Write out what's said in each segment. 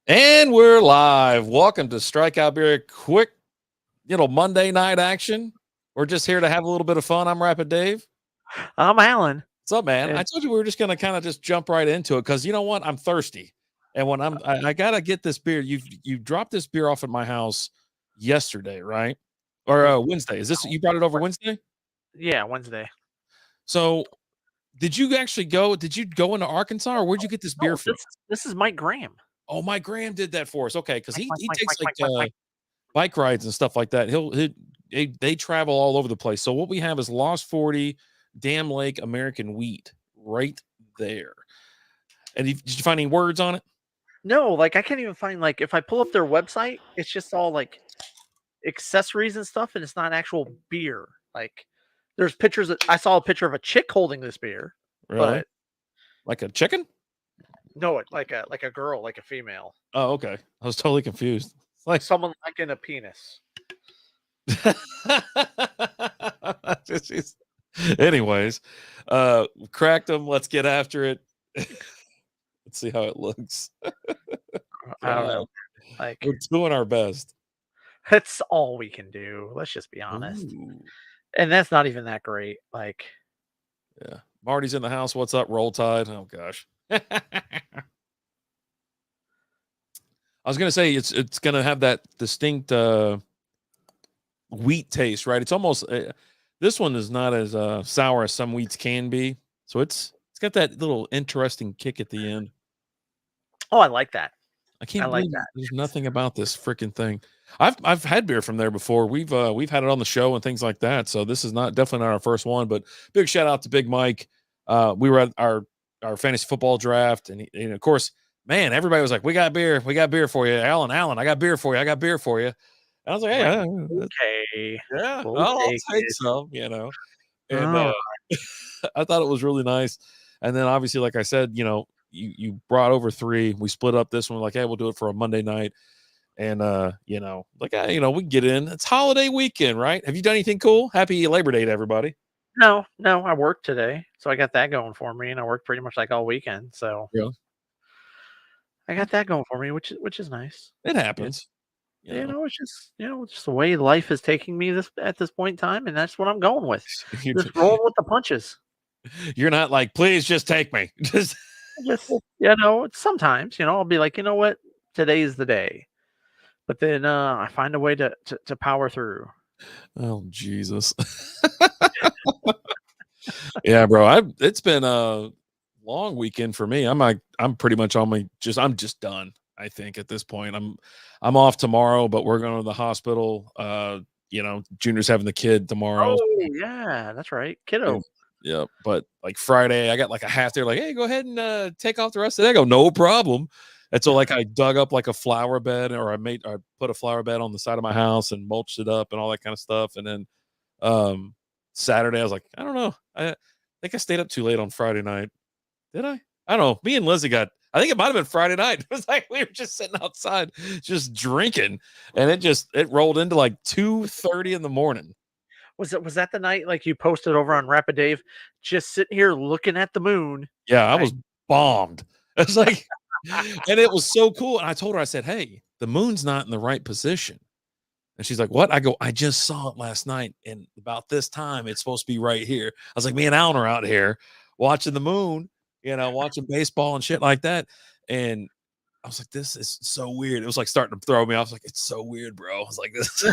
And we're live. Welcome to Strikeout Beer. Quick, Monday night action. We're just here to have a little bit of fun. I'm Rapid Dave. I'm Alan. What's up, man? And I told you we were just gonna kind of just jump right into it because you know what? I'm thirsty, and when I gotta get this beer. You dropped this beer off at my house yesterday, right? Or Wednesday? Is this you brought it over Wednesday? yeah, Wednesday. So did you actually go? Did you go into Arkansas, or where'd you get this beer No, from? this is Mike Graham. Oh, my Graham did that for us. Okay, because he Mike, takes Mike, Mike, Mike, Mike. bike rides and stuff like that. They travel all over the place. So what we have is Lost 40 Dam Lake American Wheat right there. And did you find any words on it? No, I can't even find if I pull up their website, it's just all accessories and stuff, and it's not actual beer. There's pictures. I saw a picture of a chick holding this beer, Really? but Like a chicken? no, like a girl, like a female, Oh, okay. I was totally confused. Like someone in a penis. Anyways, cracked them. Let's get after it. Let's see how it looks. I don't know. We're doing our best. That's all we can do. Let's just be honest. Ooh. And that's not even that great. Yeah. Marty's in the house. What's up, Roll Tide? Oh gosh. I was gonna say it's gonna have that distinct wheat taste, right? It's almost this one is not as sour as some wheats can be, so it's got that little interesting kick at the end. Oh, I like that. I can't believe there's nothing about this freaking thing. I've had beer from there before. We've had it on the show and things like that. So this is definitely not our first one, but big shout out to Big Mike. We were at our fantasy football draft, and of course, man, everybody was like, "We got beer for you, Alan. I got beer for you. I got beer for you." And I was like, "Hey, okay, yeah, we'll I'll take take it. some," And I thought it was really nice. And then obviously, like I said, you brought over 3. We split up this one, like, hey, we'll do it for a Monday night. And we can get in. It's holiday weekend, right? Have you done anything cool? Happy Labor Day to everybody. No, I worked today, so I got that going for me, and I worked pretty much all weekend. So Yeah. I got that going for me, which is nice. It happens. It's just the way life is taking me at this point in time, and that's what I'm going with. Just rolling with the punches. You're not like, please just take me. Just sometimes, I'll be like, you know what, today is the day. But then I find a way to power through. Oh, Jesus. Yeah, bro. It's been a long weekend for me. I'm pretty much I'm just done. I think at this point I'm off tomorrow, but we're going to the hospital. Junior's having the kid tomorrow. Oh yeah, that's right, kiddo. Yeah, but like Friday, I got like a half day. Like, hey, go ahead and take off the rest of the day. I go, no problem. And so I dug up like a flower bed, or I put a flower bed on the side of my house and mulched it up and all that kind of stuff. And then Saturday, I was like, I don't know. I think I stayed up too late on Friday night. Did I? I don't know. Me and Lizzie I think it might have been Friday night. It was like we were just sitting outside, just drinking, and it rolled into like 2:30 in the morning. Was that the night you posted over on Rapid Dave, just sitting here looking at the moon? Yeah, I was bombed. It's like, and it was so cool. And I told her, I said, hey, the moon's not in the right position. And she's like, what? I go, I just saw it last night. And about this time, it's supposed to be right here. I was like, me and Alan are out here watching the moon, watching baseball and shit like that. And I was like, this is so weird. It was like starting to throw me off. I was like, it's so weird, bro. I was like, this.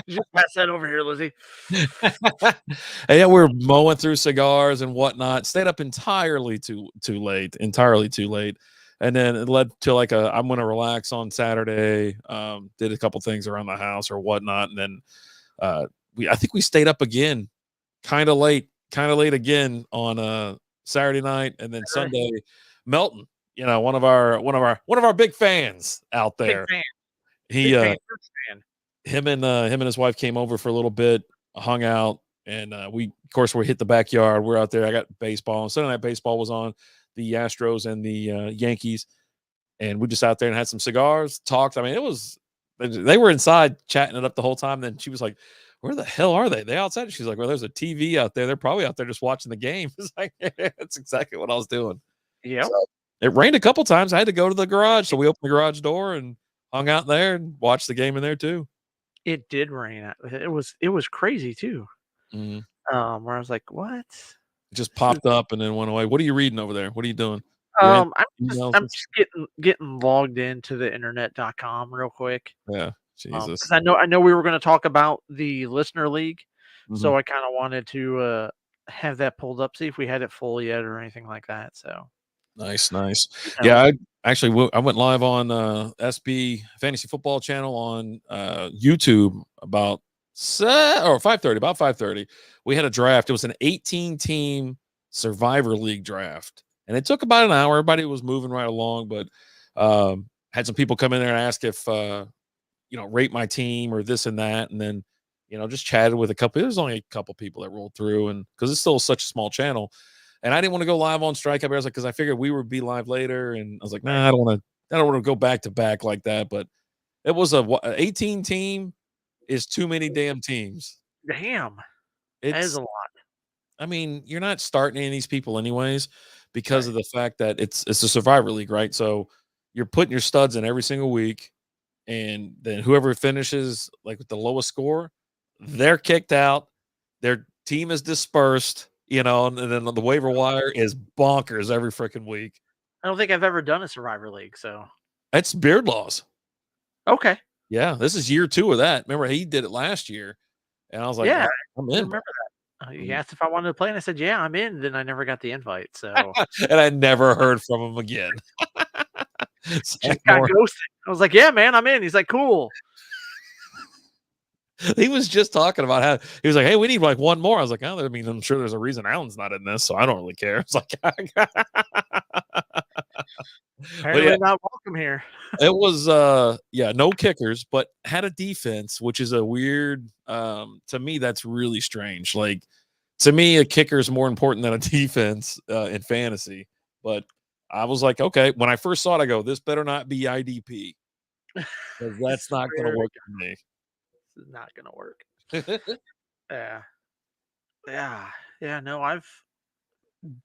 Just pass that over here, Lizzie. And yeah, we're mowing through cigars and whatnot. Stayed up entirely too late. And then it led to I'm going to relax on Saturday. Did a couple things around the house or whatnot. And then I think we stayed up again kind of late again on Saturday night. And then Sunday, Melton, one of our big fans out there. Him and his wife came over for a little bit, hung out, and we hit the backyard. We're out there. I got baseball. And Sunday night baseball was on, the Astros and the Yankees, and we just out there and had some cigars, talked. I mean, they were inside chatting it up the whole time. Then she was like, where the hell are they? They outside? She's like, well, there's a TV out there. They're probably out there just watching the game. It's like, that's exactly what I was doing. Yeah. So It rained a couple times. I had to go to the garage, so we opened the garage door and hung out there and watched the game in there too. It did rain. It was crazy too. Mhm. Where I was like, "What?" It just This is popped up and then went away. What are you reading over there? What are you doing? You're in I'm just emails I'm and just getting logged into the internet.com real quick. yeah, Because Jesus. I know we were gonna talk about the listener league, Mhm. so I kinda wanted to, have that pulled up, see if we had it full yet or anything like that, so, Nice, nice. you Yeah, know. I went live on SB Fantasy Football Channel on YouTube about 5:30. About 5:30, we had a draft. It was an 18 team Survivor League draft, and it took about an hour. Everybody was moving right along, but had some people come in there and ask if rate my team or this and that, and then just chatted with a couple. There's only a couple people that rolled through, and because it's still such a small channel. And I didn't want to go live on Strike Up. I was like, because I figured we would be live later, and I was like, Right. nah, I don't want to go back to back like that. But it was a 18 team is too many damn teams. Damn, that is It's, a lot. I mean, you're not starting any of these people anyways because Right. of the fact that it's a Survivor League, right? So you're putting your studs in every single week, and then whoever finishes like with the lowest score, they're kicked out. Their team is dispersed, and then the waiver wire is bonkers every freaking week. I don't think I've ever done a Survivor League, so That's Beard Laws. okay. Yeah, this is year 2 of that. Remember, he did it last year, and I was like, Yeah, I'm I in, bro. remember that. He asked if I wanted to play, and I said, "Yeah, I'm in," then I never got the invite, so And I never heard from him again. It's just like got more. ghosted. I was like, "Yeah, man, I'm in." He's like, "Cool." He was just talking about how he was like, "Hey, we need like one more." I was like, "Oh, I mean, I'm sure there's a reason Alan's not in this, so I don't really care." It's like, but yeah, Apparently not welcome here. it was yeah, no kickers, but had a defense, which is a weird to me that's really strange. Like to me, a kicker is more important than a defense in fantasy. But I was like, okay, when I first saw it, I go, this better not be IDP because that's not going to Swear to work God, for me. this is not gonna work. Yeah. Yeah. Yeah, no, I've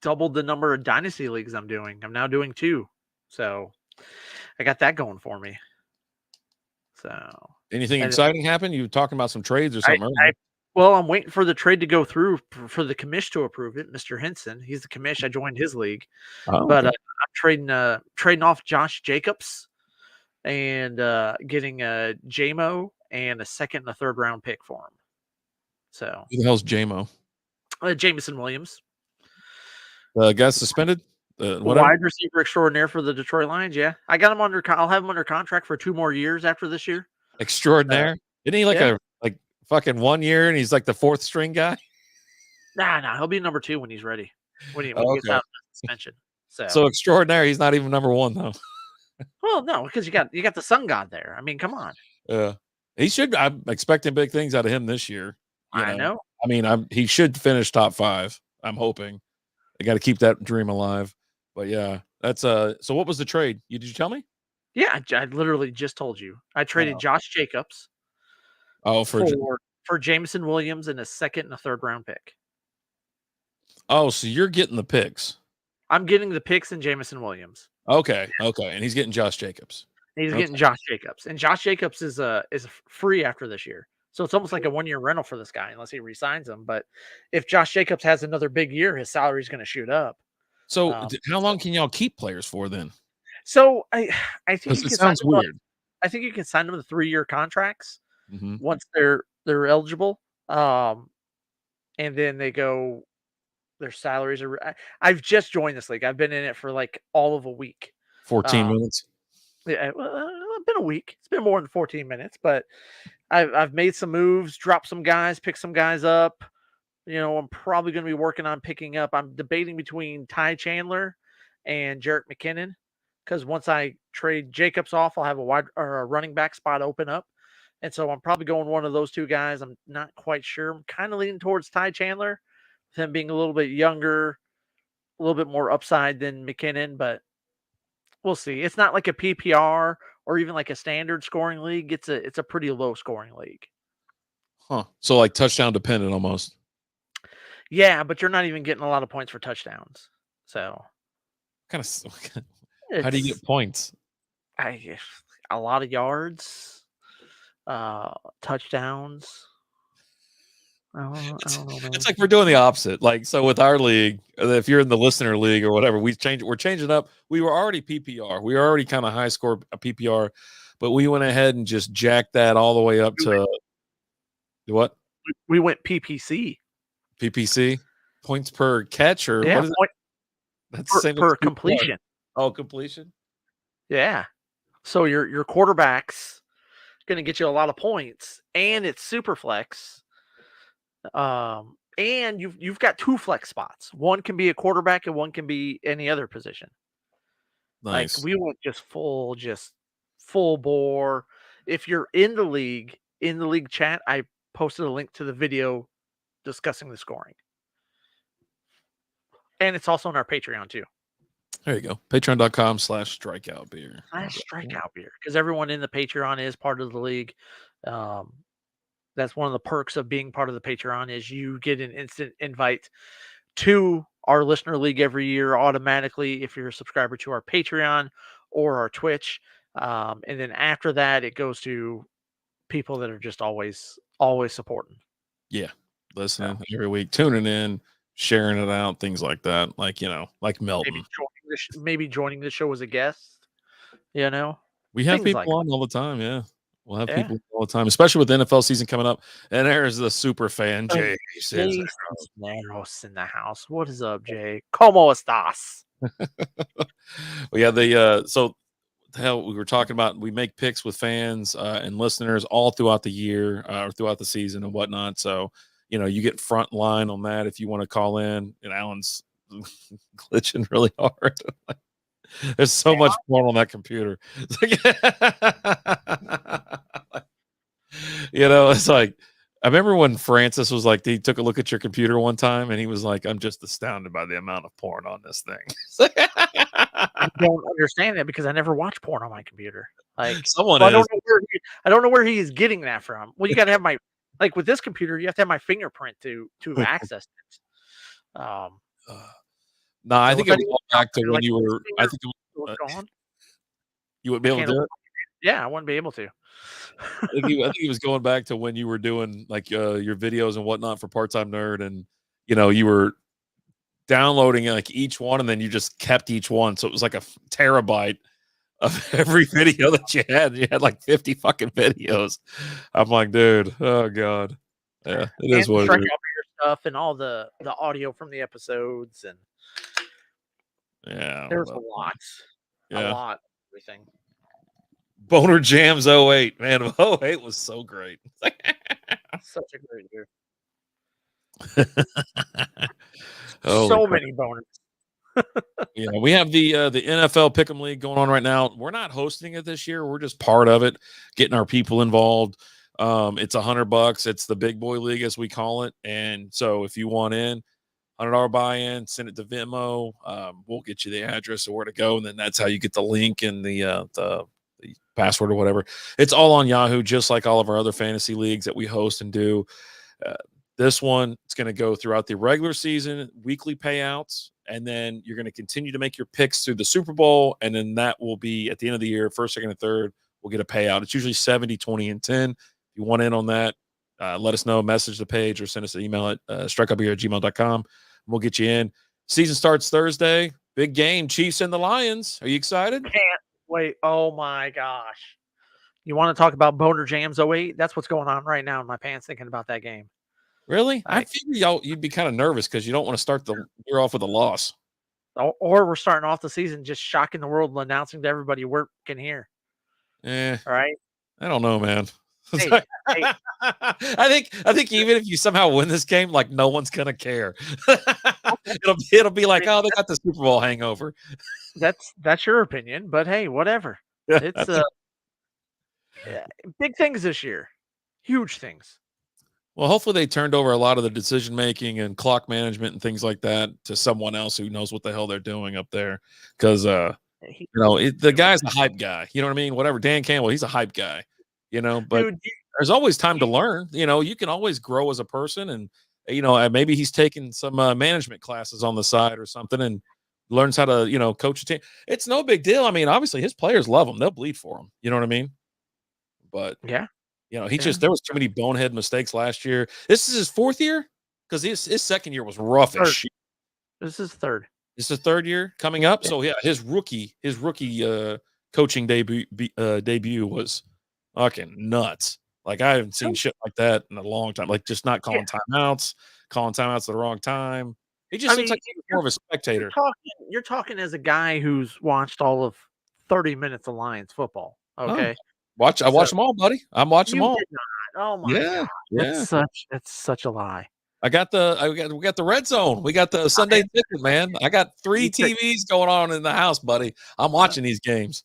doubled the number of dynasty leagues I'm doing. I'm now doing 2. So, I got that going for me. So, Anything and exciting happen? You were talking about some trades or I something I earlier. well, I'm waiting for the trade to go through for the commish to approve it, Mr. Henson. He's the commish. I joined his league, Oh, but okay. I'm trading off Josh Jacobs and getting a JMO and a second and a third round pick for him. So, Who the hell's JMO? Jameson Williams, The guy suspended? Whatever. wide receiver extraordinaire for the Detroit Lions. Yeah, I got him under. I'll have him under contract for 2 more years after this year. Extraordinaire. Isn't he like Yeah, a like fucking 1 year and he's like the fourth string guy? nah, he'll be number 2 when he's ready. When he Oh, gets out okay. of the suspension. So, So extraordinary. He's not even number one though. well, no, because you got the Sun God there. I mean, come on. Yeah. He should. I'm expecting big things out of him this year. You I know, know. I mean, he should finish top 5. I'm hoping. I got to keep that dream alive. But yeah, that's so what was the trade? Did you tell me? Yeah, I literally just told you. I traded Oh, Josh Jacobs oh for Jameson Williams and a second and a third round pick. oh, so you're getting the picks. I'm getting the picks and Jameson Williams. Okay, okay, and he's getting Josh Jacobs. He's Okay. getting Josh Jacobs, and Josh Jacobs is free after this year. So it's almost like a 1 year rental for this guy unless he resigns him. But if Josh Jacobs has another big year, his salary is going to shoot up. So Um, how long can y'all keep players for then? so I think Because you it can sign sounds them. weird. I think you can sign them to 3 year contracts Hmm. once they're eligible. And then they go. Their salaries are. I've just joined this league. I've been in it for like all of a week. 14 Um, minutes. yeah, well, it's been a week. It's been more than 14 minutes, but I've made some moves, dropped some guys, picked some guys up. I'm probably going to be working on picking up. I'm debating between Ty Chandler and Jarrett McKinnon because once I trade Jacobs off, I'll have a wide or a running back spot open up. And so I'm probably going one of those 2 guys. I'm not quite sure. I'm kind of leaning towards Ty Chandler, with him being a little bit younger, a little bit more upside than McKinnon, but we'll see. It's not like a PPR or even like a standard scoring league. It's a pretty low scoring league. Huh. So like touchdown dependent almost. Yeah, but you're not even getting a lot of points for touchdowns. So Kind of How do you It's get points? a lot of yards, touchdowns. I It's don't know, it's man. like we're doing the opposite. Like, so with our league, if you're in the listener league or whatever, we're changing up. We were already PPR. We were already kind of high score PPR, but we went ahead and just jacked that all the way up We to what? we went PPC. PPC, points per catch, or Yeah, what is it? point That's the same as per PPR. completion. Oh, completion. Yeah. So your quarterback's gonna get you a lot of points, and it's super flex. And you've got 2 flex spots. One can be a quarterback and one can be any other position. Like, Nice. we went just full bore. If you're in the league chat, I posted a link to the video discussing the scoring. And it's also on our Patreon too. There you go. Patreon.com/strikeout beer. Strikeout beer, because everyone in the Patreon is part of the league. Um, that's one of the perks of being part of the Patreon is you get an instant invite to our listener league every year automatically if you're a subscriber to our Patreon or our Twitch. And then after that, it goes to people that are just always supporting. Yeah, So listening every week, tuning in, sharing it out, things like that. Like, like maybe Melton. maybe joining the show as a guest, you know, We have things like people on all the time. Yeah, we'll have that. Yeah. people all the time, especially with the NFL season coming up. And there's the super fan Jay says, Jay Cisneros in the house. What is up, Jay? ¿Cómo estás? well, yeah, so hell, we were talking about we make picks with fans and listeners all throughout the year or throughout the season and whatnot. So you get front line on that if you want to call in. And Alan's glitching really hard. There's so much porn on that computer. It's like I remember when Francis was like, he took a look at your computer one time and he was like, I'm just astounded by the amount of porn on this thing. I don't understand it because I never watch porn on my computer. Like, Someone so is. I don't know where he is getting that from. Well, you got to have like with this computer, you have to have my fingerprint to access it. No, I So think if it was anyone all out back to there, when like, you this were. I finger think was gone, you wouldn't I be able to can't do open it. yeah, I wouldn't be able to. I think he was going back to when you were doing like your videos and whatnot for Part Time Nerd, and you were downloading like each one, and then you just kept each one, so it was like a terabyte of every video that you had. You had like 50 fucking videos. I'm like, dude, oh god, yeah, it And is the what it strikeout is. beer stuff and all the audio from the episodes, and Yeah, there's well, a yeah. lot, everything. Boner Jams 08, man. 08 was so great. Such a great beer. Holy So crap. many bonus. Yeah, we have the NFL Pick'em League going on right now. We're not hosting it this year. We're just part of it, getting our people involved. It's $100. It's the big boy league as we call it. And so if you want in, $100 buy-in, send it to Venmo. We'll get you the address of where to go, and then that's how you get the link and the password or whatever. It's all on Yahoo, just like all of our other fantasy leagues that we host and do. Uh, this one, it's going to go throughout the regular season, weekly payouts, and then you're going to continue to make your picks through the Super Bowl, and then that will be at the end of the year, first, second, and third, we'll get a payout. It's usually 70, 20, and 10. If you want in on that, let us know, message the page, or send us an email at strikeupbeer@gmail.com. We'll get you in. Season starts Thursday. Big game, Chiefs and the Lions. Are you excited? Can't wait. Oh my gosh. You want to talk about Boner Jams 08? That's what's going on right now in my pants thinking about that game. Really? I Like, figured you'd be kind of nervous because you don't want to start the year off with a loss. or we're starting off the season just shocking the world and announcing to everybody we're can hear. Eh, All right. I don't know, man. Hey, hey, I think even if you somehow win this game, like no one's gonna care. it'll be like, oh, they got the Super Bowl hangover. that's your opinion, but hey, whatever. It's yeah, big things this year. Huge things. Well, hopefully they turned over a lot of the decision making and clock management and things like that to someone else who knows what the hell they're doing up there. Because the guy's a hype guy. You know what I mean? Whatever. Dan Campbell, he's a hype guy. But Dude, there's always time to learn. You can always grow as a person, and maybe he's taking some management classes on the side or something, and learns how to, coach a team. It's no big deal. I mean, obviously his players love him. They'll bleed for him. You know what I mean? But Yeah. there was too many bonehead mistakes last year. This is his 4th year because his second year was rough as Third. shit. This is third. This is the 3rd year coming up. So yeah, his rookie coaching debut was fucking nuts. Like I haven't seen shit like that in a long time. Like just not calling timeouts at the wrong time. He just looks like he's more of a spectator. You're talking as a guy who's watched all of 30 minutes of Lions football. Okay. I watched them all, buddy. I'm watching them all. Did not. Oh my god. That's such a lie. We got the red zone. We got the Sunday ticket, man. I got 3 TVs going on in the house, buddy. I'm watching these games.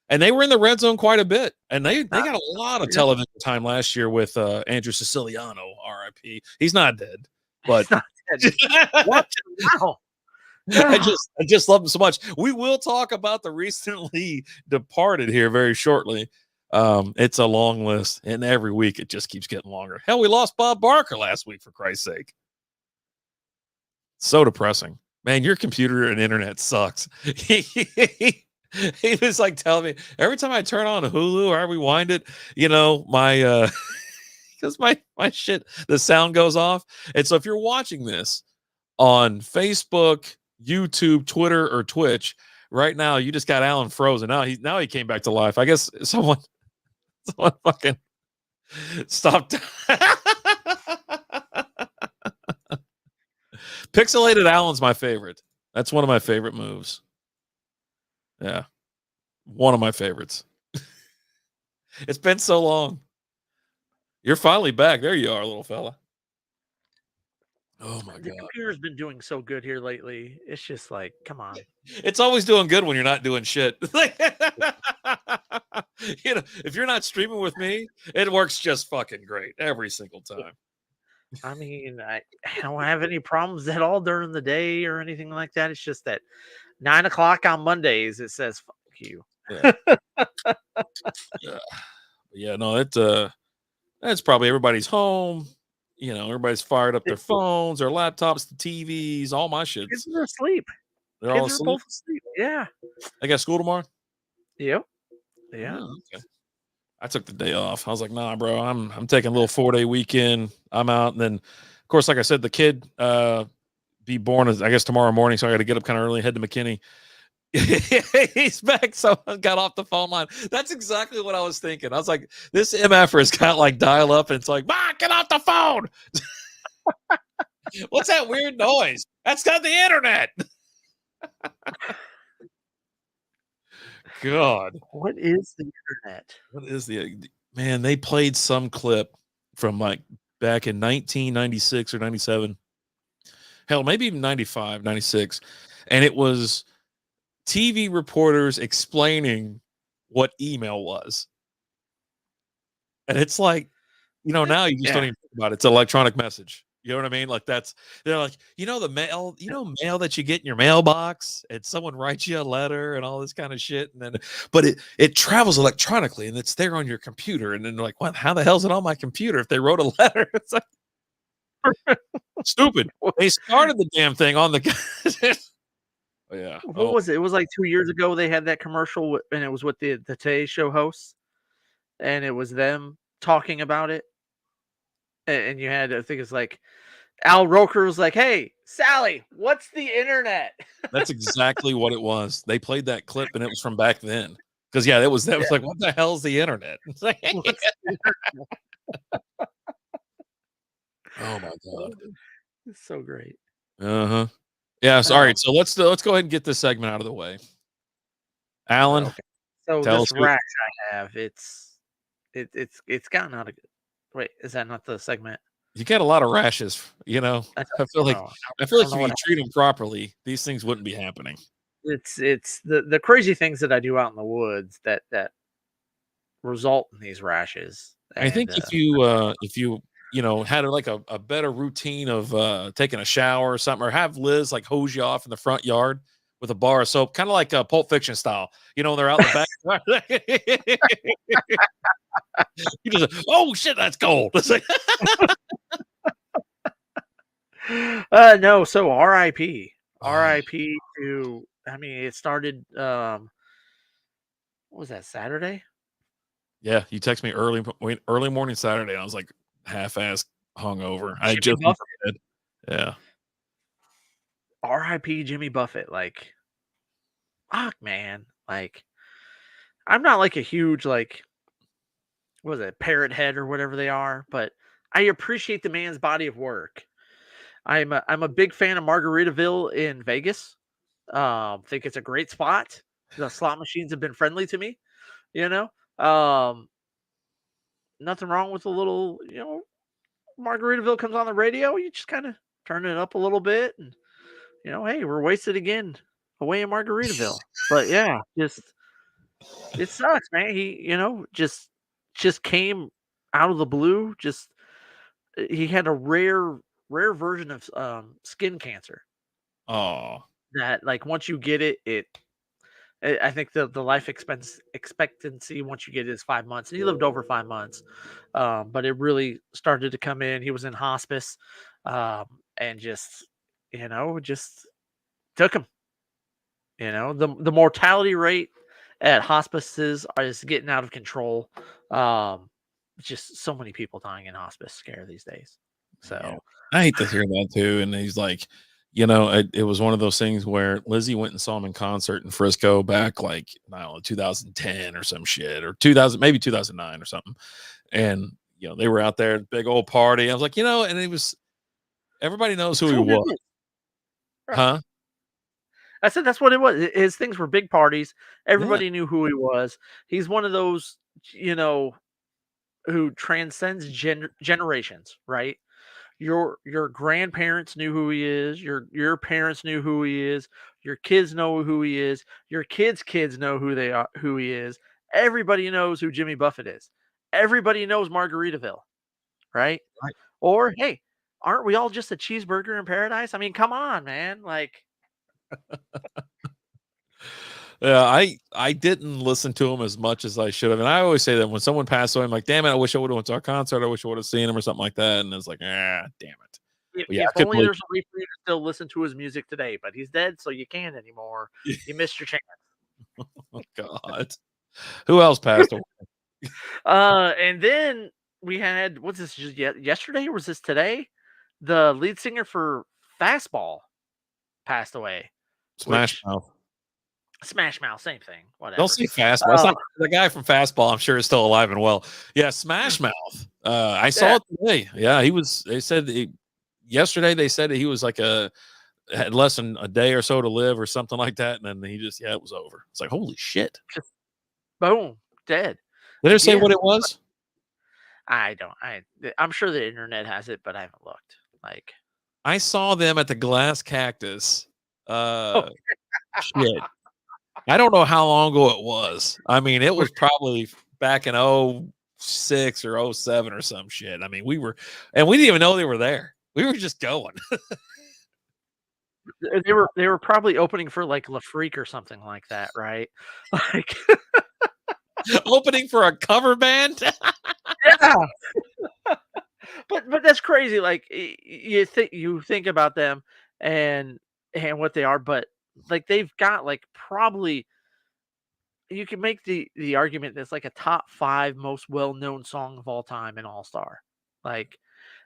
And they were in the red zone quite a bit. And they got a lot of television time last year with Andrew Siciliano, RIP. He's not dead. But what? Wow. I just love him so much. We will talk about the recently departed here very shortly. It's a long list, and every week it just keeps getting longer. Hell, we lost Bob Barker last week, for Christ's sake. So depressing. Man, your computer and internet sucks. He was like telling me every time I turn on Hulu or I rewind it, my because my shit, the sound goes off. And so if you're watching this on Facebook, YouTube, Twitter, or Twitch, right now you just got Alan frozen. Now he came back to life. I guess someone fucking stopped. Pixelated Alan's my favorite. That's one of my favorite moves. Yeah. One of my favorites. It's been so long. You're finally back. There you are, little fella. Oh my God. The computer's been doing so good here lately. It's just like, come on. It's always doing good when you're not doing shit. If you're not streaming with me, it works just fucking great every single time. I mean, I don't have any problems at all during the day or anything like that. It's just that 9 o'clock on Mondays, it says, fuck you. Yeah, no, that's probably everybody's home. Everybody's fired up their phones, their laptops, the TVs, all my shit. Kids are asleep. They're all asleep. Both asleep. Yeah. I got school tomorrow? Yep. Yeah. Oh, okay. I took the day off. I was like, nah, bro, I'm taking a little 4-day weekend. I'm out. And then, of course, like I said, the kid be born, I guess, tomorrow morning. So I got to get up kind of early, head to McKinney. He's back. Someone got off the phone line. That's exactly what I was thinking. I was like, this MFer has got like dial up and it's like, get off the phone. What's that weird noise? That's got the internet. God. What is the internet? What is man? They played some clip from like back in 1996 or 97. Hell, maybe even 95, 96. And it was TV reporters explaining what email was. And it's like, now you just don't even think about it. It's an electronic message. You know what I mean? Like they're like, the mail, mail that you get in your mailbox and someone writes you a letter and all this kind of shit. And then, but it travels electronically and it's there on your computer. And then they're like, what, how the hell's it on my computer if they wrote a letter? It's like stupid. They started the damn thing on the yeah. What was it? It was like 2 years ago. They had that commercial, and it was with the Today Show hosts, and it was them talking about it. And you had, I think it's like Al Roker was like, "Hey, Sally, what's the internet?" That's exactly what it was. They played that clip, and it was from back then. Because that was like, what the hell's the internet? Like, oh my God, it's so great. Yeah, sorry. So let's go ahead and get this segment out of the way. Alan, okay. So this rash I have, it's gotten out of. Wait, is that not the segment? You get a lot of rashes. I feel like if you treat them properly, these things wouldn't be happening. It's the crazy things that I do out in the woods that result in these rashes. I think if you had like a better routine of taking a shower or something, or have Liz like hose you off in the front yard with a bar of soap, kind of like Pulp Fiction style. They're out in the back. You just, oh shit, that's cold. It's like no, so RIP R.I.P. to. I mean, it started. What was that, Saturday? Yeah, you text me early morning Saturday. I was like half-assed hungover. I Jimmy just went Buffett. to bed. Yeah. R.I.P. Jimmy Buffett. Like, fuck, man. Like, I'm not like a huge like what was it, parrot head or whatever they are, but I appreciate the man's body of work. I'm a big fan of Margaritaville in Vegas. Think it's a great spot. The slot machines have been friendly to me, you know. Um, Nothing wrong with a little, Margaritaville comes on the radio, you just kind of turn it up a little bit and hey, we're wasted again away in Margaritaville. But yeah, just it sucks, man. He, just came out of the blue. Just he had a rare version of skin cancer Oh, that, like, once you get it, I think the life expectancy once you get it is 5 months, and he lived over 5 months. But it really started to come in. He was in hospice, and just took him. The mortality rate at hospices is getting out of control. Um, just so many people dying in hospice scare these days. man. So I hate to hear that too. And he's like, it was one of those things where Lizzie went and saw him in concert in Frisco back like, I don't know, 2010 or some shit, or 2000, maybe 2009 or something. And, they were out there, big old party. I was like, and it was, everybody knows who that's he what it was. is. Right. Huh? I said that's what it was. His things were big parties. Yeah. Everybody knew who he was. He's one of those, you know, who transcends generations, right? Your grandparents knew who he is. Your parents knew who he is. Your kids know who he is. Your kids know who he is. Everybody knows who Jimmy Buffett is. Everybody knows Margaritaville, right? Right. Or hey, aren't we all just a cheeseburger in paradise? I mean, come on, man. Like, Yeah, I didn't listen to him as much as I should have. And I always say that when someone passed away, I'm like, damn it, I wish I would have went to our concert. I wish I would have seen him or something like that. And it's like, damn it. But yeah, if I couldn't only believe there's a way for you to still listen to his music today, but he's dead, so you can't anymore. You missed your chance. oh God. Who else passed away? And then we had what's this? Just yesterday or was this today? The lead singer for Fastball passed away, Smash which Mouth. Smash Mouth, same thing, Don't whatever. say Fastball. It's Uh, not the guy from Fastball. I'm sure is still alive and well. Yeah, Smash Mouth. I yeah, saw it today. Yeah, he was. They said yesterday. They said that he was like had less than a day or so to live or something like that, and then it was over. It's like holy shit. just boom, dead Did they say what again. it was? I don't. I'm sure the internet has it, but I haven't looked. Like, I saw them at the Glass Cactus. oh, Shit. I don't know how long ago it was. I mean, it was probably back in '06 or '07 or some shit. I mean, we didn't even know they were there. We were just going. they were probably opening for like La Freak or something like that, right? Like, Opening for a cover band. yeah. But that's crazy. Like, you think about them and what they are, but like they've got like probably you can make the argument that's like a top 5 most well-known song of all time in All Star. Like,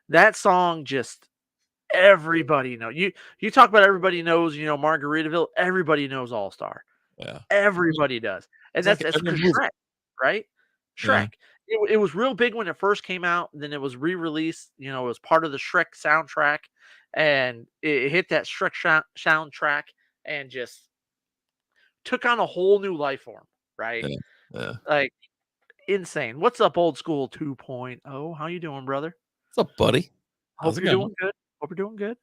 that song just everybody know. You talk about everybody knows, Margaritaville, everybody knows All Star. Yeah. Everybody does. And It's like that's every because movie. Shrek, right? Yeah. Shrek. It was real big when it first came out, then it was re-released, it was part of the Shrek soundtrack, and it hit that Shrek soundtrack and just took on a whole new life form, right? Yeah. Yeah. Like, insane. What's up, old school 2.0? How you doing, brother? What's up, buddy? How's Hope it you're going? doing good. Hope you're doing good.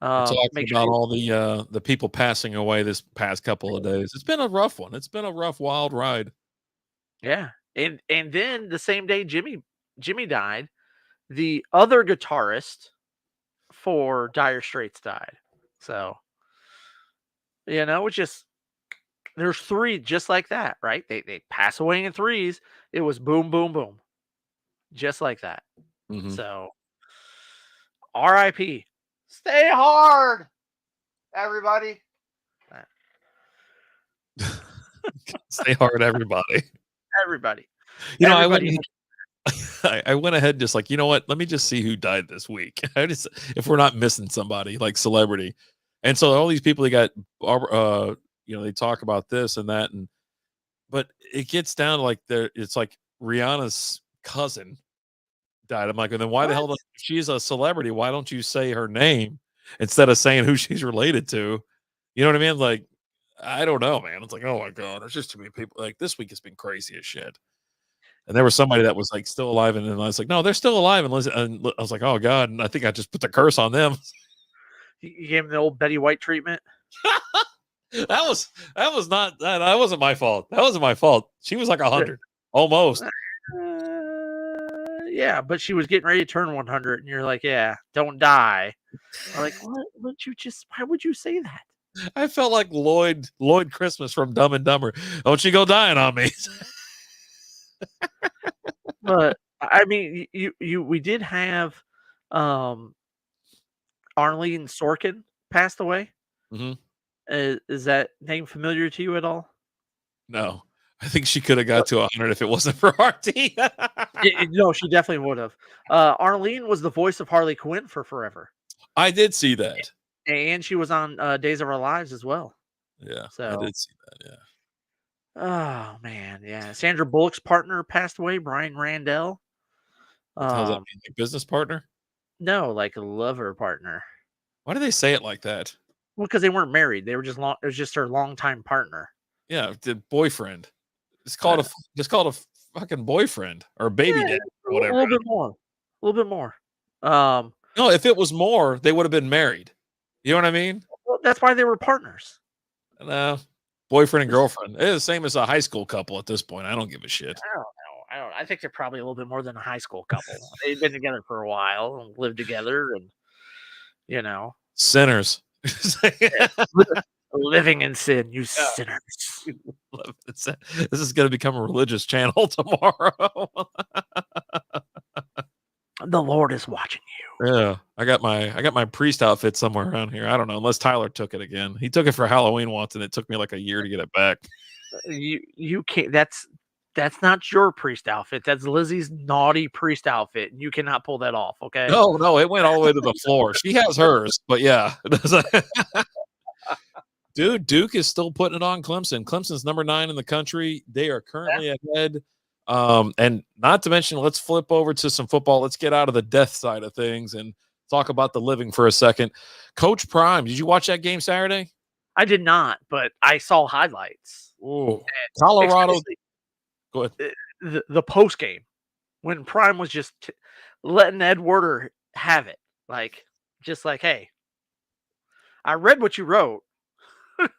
We're talking Make sure about you all the people passing away this past couple of days. It's been a rough one. It's been a rough, wild ride. yeah. And then the same day Jimmy died, the other guitarist for Dire Straits died. So, it's just there's 3 just like that, right? They pass away in threes. It was boom, boom, boom. Just like that. Mhm. So, RIP. Stay hard. everybody. Stay hard, everybody. Everybody. You know, Everybody. I went ahead just like, you know what? Let me just see who died this week. If we're not missing somebody like celebrity. And so all these people, they got, they talk about this and that, but it gets down to like it's like Rihanna's cousin died. I'm like, and then why the hell? If she's a celebrity, why don't you say her name instead of saying who she's related to? You know what I mean? Like, I don't know, man. It's like, oh my god, there's just too many people. Like this week has been crazy as shit. And there was somebody that was like still alive, and then I was like, no, they're still alive. And I was like, oh god, and I think I just put the curse on them. You gave him the old Betty White treatment. that was not that wasn't my fault. That wasn't my fault. She was like 100, almost. Yeah, but she was getting ready to turn 100, and you're like, yeah, don't die. I'm like, what? Why would you say that? I felt like Lloyd Christmas from Dumb and Dumber. Don't you go dying on me. But I mean, we did have Arlene Sorkin passed away. Mm-hmm. Is that name familiar to you at all? No, I think she could have got to 100 if it wasn't for RT. No, she definitely would have. Arlene was the voice of Harley Quinn for forever. I did see that. And she was on Days of Our Lives as well. Yeah, so I did see that, yeah. Oh, man, yeah. Sandra Bullock's partner passed away, Brian Randell. What the hell does that mean? Like business partner? No, like a lover partner. Why do they say it like that? Well, because they weren't married. They were it was just her longtime partner. Yeah, the boyfriend. It's called a fucking boyfriend or baby dad or whatever. A little bit more. No, if it was more, they would have been married. You know what I mean? Well, that's why they were partners. No, boyfriend and girlfriend. It's the same as a high school couple at this point. I don't give a shit. I don't know. I think they're probably a little bit more than a high school couple. They've been together for a while and lived together, and sinners. Living in sin, you sinners. This is going to become a religious channel tomorrow. The Lord is watching you. Yeah, I got my priest outfit somewhere around here. I don't know, unless Tyler took it again. He took it for Halloween once, and it took me like a year to get it back. You can't. That's not your priest outfit. That's Lizzie's naughty priest outfit, and you cannot pull that off. Okay? No, it went all the way to the floor. She has hers, but yeah. Dude, Duke is still putting it on Clemson. Clemson's number 9 in the country. They are currently ahead. And not to mention, let's flip over to some football. Let's get out of the death side of things and talk about the living for a second. Coach Prime, did you watch that game Saturday? I did not, but I saw highlights. Oh, Colorado. Go ahead. The post game when Prime was just letting Ed Werder have it, just like, hey, I read what you wrote.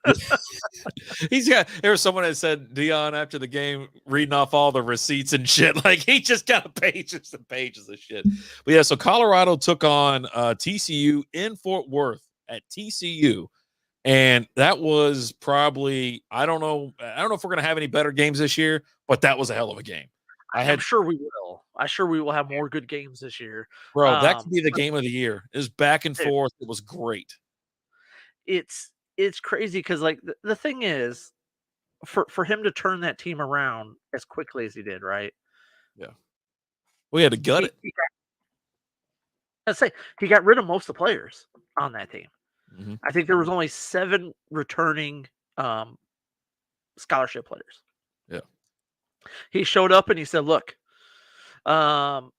There was someone that said Dion after the game reading off all the receipts and shit. Like he just got pages and pages of shit. But yeah, so Colorado took on TCU in Fort Worth at TCU. And that was probably, I don't know if we're going to have any better games this year, but that was a hell of a game. I'm sure we will. I'm sure we will have more good games this year. Bro, that could be the game of the year. It was back and forth. It was great. It's crazy because, like, the thing is, for him to turn that team around as quickly as he did, right? Yeah. We had to gut it. I'd say he got rid of most of the players on that team. Mm-hmm. I think there was only 7 returning scholarship players. Yeah. He showed up and he said, look, I'm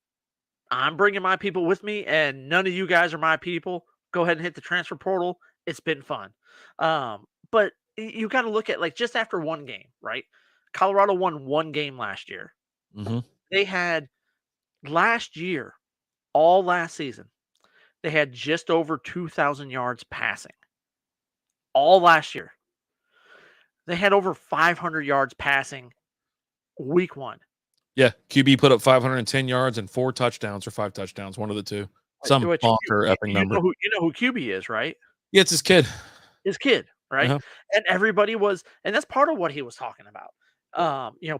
bringing my people with me, and none of you guys are my people. Go ahead and hit the transfer portal. It's been fun. But you got to look at, like, just after one game, right? Colorado won one game last year. Mm-hmm. They had last year, all last season, they had just over 2,000 yards passing. All last year. They had over 500 yards passing week 1. Yeah, QB put up 510 yards and 4 touchdowns or 5 touchdowns, one of the two. Some bonker epping number. You know who QB is, right? Yeah, it's his kid. His kid, right? Uh-huh. And everybody was, and that's part of what he was talking about.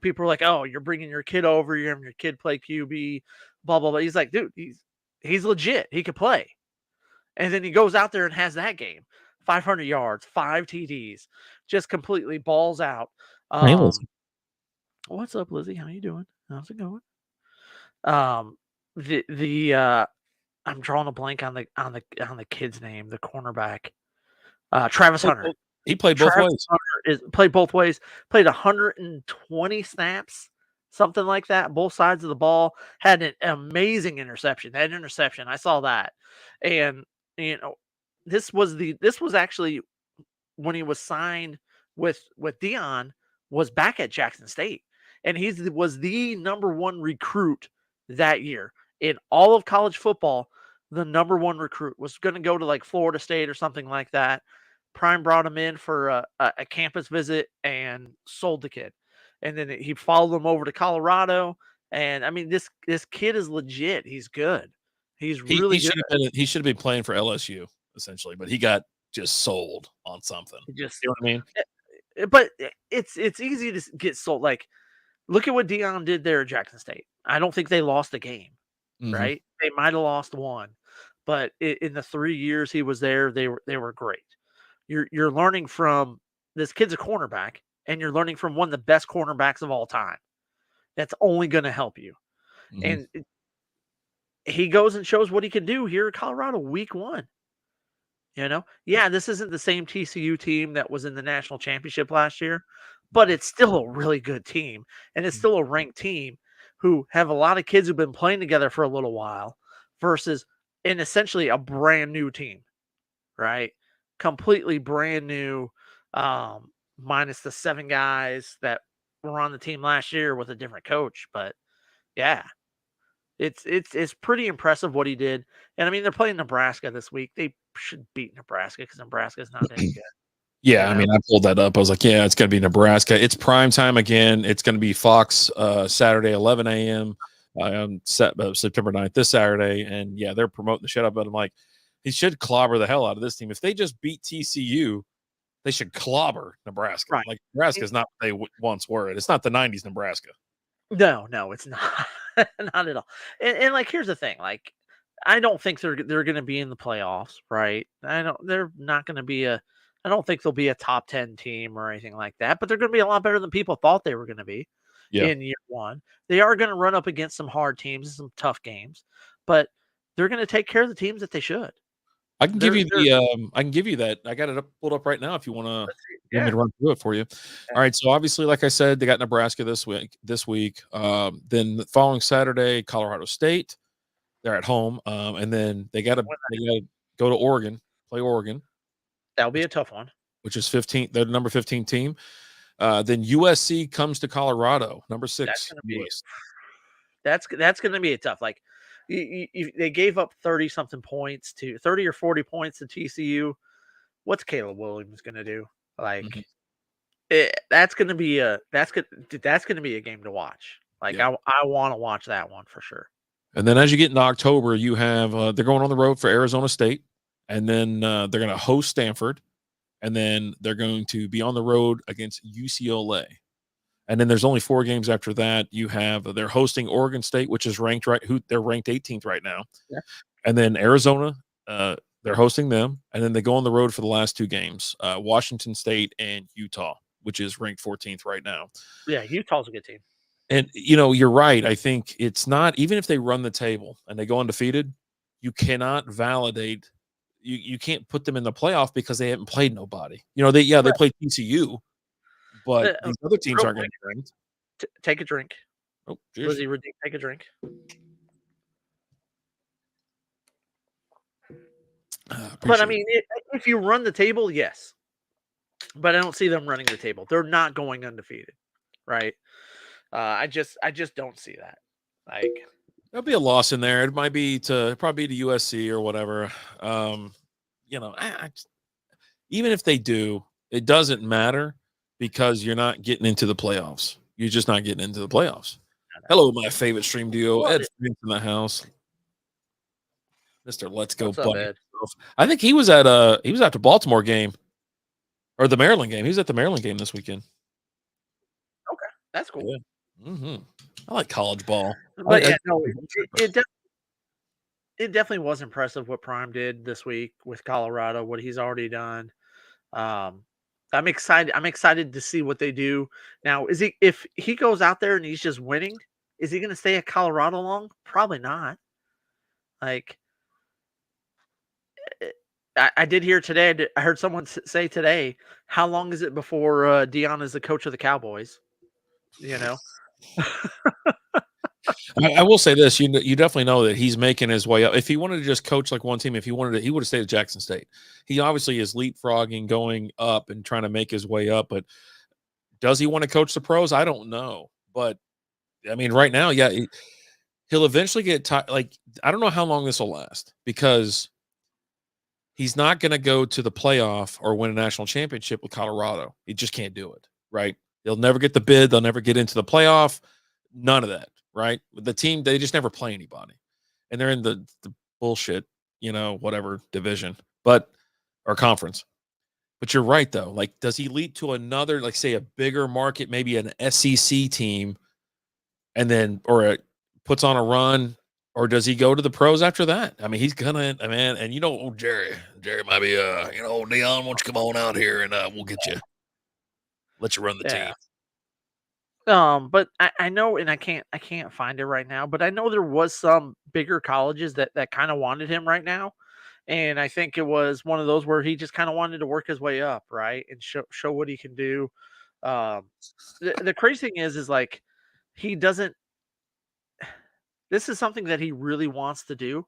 People were like, "Oh, you're bringing your kid over. You're having your kid play QB, blah blah blah." He's like, "Dude, he's legit. He could play." And then he goes out there and has that game. 500 yards, 5 TDs, just completely balls out. Hey, listen. What's up, Lizzie? How you doing? How's it going? Um, the I'm drawing a blank on the kid's name, the cornerback, Travis Hunter. He played both Travis ways. Hunter played both ways, played 120 snaps, something like that, both sides of the ball, had an amazing interception. That interception, I saw that. And you know, this was actually when he was signed with Dion, was back at Jackson State. And he was the number one recruit that year in all of college football. The number one recruit was going to go to like Florida State or something like that. Prime brought him in for a campus visit and sold the kid. And then he followed him over to Colorado. And I mean, this kid is legit. He's good. He's really good. He should have been playing for LSU essentially, but he got just sold on something. Just, you know what I mean? but it's easy to get sold. Like, look at what Dion did there at Jackson State. I don't think they lost a game, right? They might have lost one, but in the 3 years he was there, they were great. You're learning from this kid's a cornerback, and you're learning from one of the best cornerbacks of all time. That's only going to help you. And he goes and shows what he can do here in Colorado week 1. Yeah, this isn't the same TCU team that was in the national championship last year, but it's still a really good team. And it's still a ranked team who have a lot of kids who've been playing together for a little while versus in essentially a brand new team, right? Completely brand new, minus the 7 guys that were on the team last year with a different coach. But yeah, it's pretty impressive what he did. And I mean, they're playing Nebraska this week. They should beat Nebraska because Nebraska's not any good. Yeah, I mean, I pulled that up. I was like, yeah, it's going to be Nebraska. It's prime time again. It's going to be Fox Saturday, 11 a.m. On September 9th, this Saturday. And yeah, they're promoting the shit out. But I'm like, he should clobber the hell out of this team. If they just beat TCU, they should clobber Nebraska. Right. Like, Nebraska's not what they once were. It's not the 90s Nebraska. No, it's not. Not at all. And like, here's the thing. Like, I don't think they're going to be in the playoffs, right? They're not going to be I don't think they'll be a top 10 team or anything like that, but they're going to be a lot better than people thought they were going to be in year 1. They are going to run up against some hard teams and some tough games, but they're going to take care of the teams that they should. I can give you that. I got it pulled up right now if you want me to run through it for you. All right. So obviously, like I said, they got Nebraska this week. Then the following Saturday, Colorado State. They're at home. And then they got to go to Oregon, play Oregon. That'll be a tough one. Which is 15. They're the number 15 team. Then USC comes to Colorado, number 6. That's going to be a tough. Like, they gave up 30 or 40 points to TCU. What's Caleb Williams going to do? Like, that's going to be a game to watch. Like, I want to watch that one for sure. And then as you get into October, you have they're going on the road for Arizona State, and then they're going to host Stanford, and then they're going to be on the road against UCLA. And then there's only 4 games after that. You have they're hosting Oregon State, which is ranked they're ranked 18th right now. Yeah. And then Arizona, they're hosting them, and then they go on the road for the last 2 games, Washington State and Utah, which is ranked 14th right now. Yeah, Utah's a good team. And you're right. I think it's not, even if they run the table and they go undefeated, you cannot validate. You can't put them in the playoff because they haven't played nobody. They played TCU. But these other teams aren't going to be ranked. Take a drink. Oh, Lizzie, take a drink. But I mean, if you run the table, yes. But I don't see them running the table. They're not going undefeated, right? I just don't see that. Like, there'll be a loss in there. It might be probably to USC or whatever. Even if they do, it doesn't matter. Because you're not getting into the playoffs. You're just not getting into the playoffs. Hello, my favorite stream duo, Ed in the house. Mr. Let's Go Buddy. I think he was at the Baltimore game or the Maryland game. He was at the Maryland game this weekend. Okay, that's cool. Yeah. I like college ball. But it definitely was impressive what Prime did this week with Colorado, what he's already done. Um, I'm excited. I'm excited to see what they do now. Is he if he goes out there and he's just winning? Is he going to stay at Colorado long? Probably not. Like eh, I did hear today. I heard someone say today, how long is it before Dion is the coach of the Cowboys? You know, I will say this: you definitely know that he's making his way up. If he wanted to just coach like one team, if he wanted to, he would have stayed at Jackson State. He obviously is leapfrogging, going up, and trying to make his way up. But does he want to coach the pros? I don't know. But I mean, right now, yeah, he'll eventually get tired. Like I don't know how long this will last because he's not going to go to the playoff or win a national championship with Colorado. He just can't do it. Right? They'll never get the bid. They'll never get into the playoff. None of that. Right? The team, they just never play anybody. And they're in the bullshit, whatever division, but or conference. But you're right though. Like, does he leap to another, like say a bigger market, maybe an SEC team, and then puts on a run, or does he go to the pros after that? I mean, he's gonna, man. And Jerry might be, Dion, why don't you come on out here and we'll get you, let you run the yeah. team. But I know, and I can't find it right now, but I know there was some bigger colleges that kind of wanted him right now. And I think it was one of those where he just kind of wanted to work his way up, right? And show what he can do. Um, the crazy thing is like he doesn't this is something that he really wants to do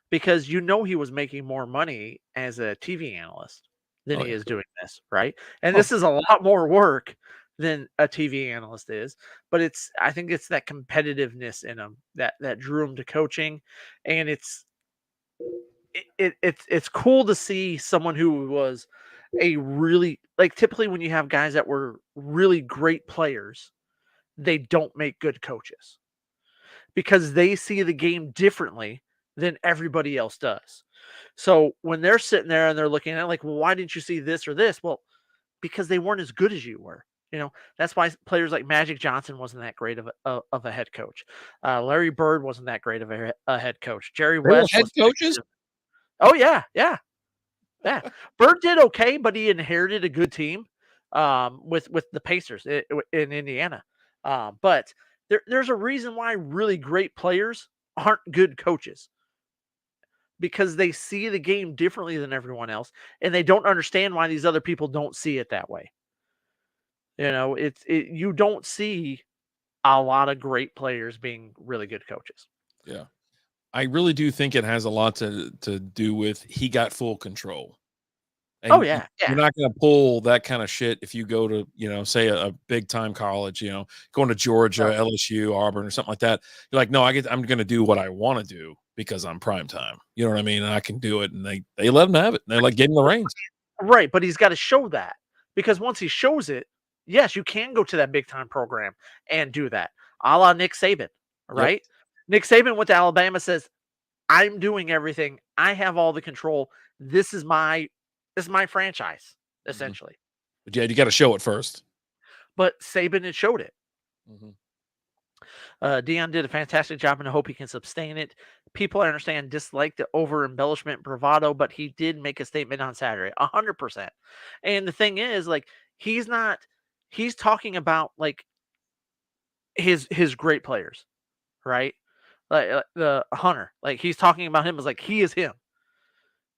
because he was making more money as a TV analyst than Oh he yeah. is doing this, right? And Oh, this is a lot more work than a TV analyst is, but I think it's that competitiveness in him that drew him to coaching, and it's cool to see someone who was a really like typically when you have guys that were really great players, they don't make good coaches because they see the game differently than everybody else does. So when they're sitting there and they're looking at it like, well, why didn't you see this or this? Well, because they weren't as good as you were. That's why players like Magic Johnson wasn't that great of a head coach. Larry Bird wasn't that great of a head coach. Jerry they were West head wasn't that coaches. great. Oh yeah, yeah, yeah. Bird did okay, but he inherited a good team with the Pacers in Indiana. But there's a reason why really great players aren't good coaches because they see the game differently than everyone else, and they don't understand why these other people don't see it that way. You don't see a lot of great players being really good coaches. Yeah. I really do think it has a lot to do with he got full control. Oh And yeah, you're yeah. not gonna pull that kind of shit if you go to, say a big time college, going to Georgia, No. LSU, Auburn, or something like that. You're like, no, I'm gonna do what I want to do because I'm prime time. You know what I mean? And I can do it. And they let him have it. They like gave him the reins. Right, but he's got to show that because once he shows it, yes, you can go to that big time program and do that, a la Nick Saban, Yep. right? Nick Saban went to Alabama, says, "I'm doing everything. I have all the control. This is my franchise, Mhm. essentially." But yeah, you got to show it first. But Saban had showed it. Mhm. Dion did a fantastic job, and I hope he can sustain it. People, I understand, dislike the over embellishment bravado, but he did make a statement on Saturday, 100%. And the thing is, like, he's not, he's talking about like his great players, right? Like the Hunter, like he's talking about him as like he is him.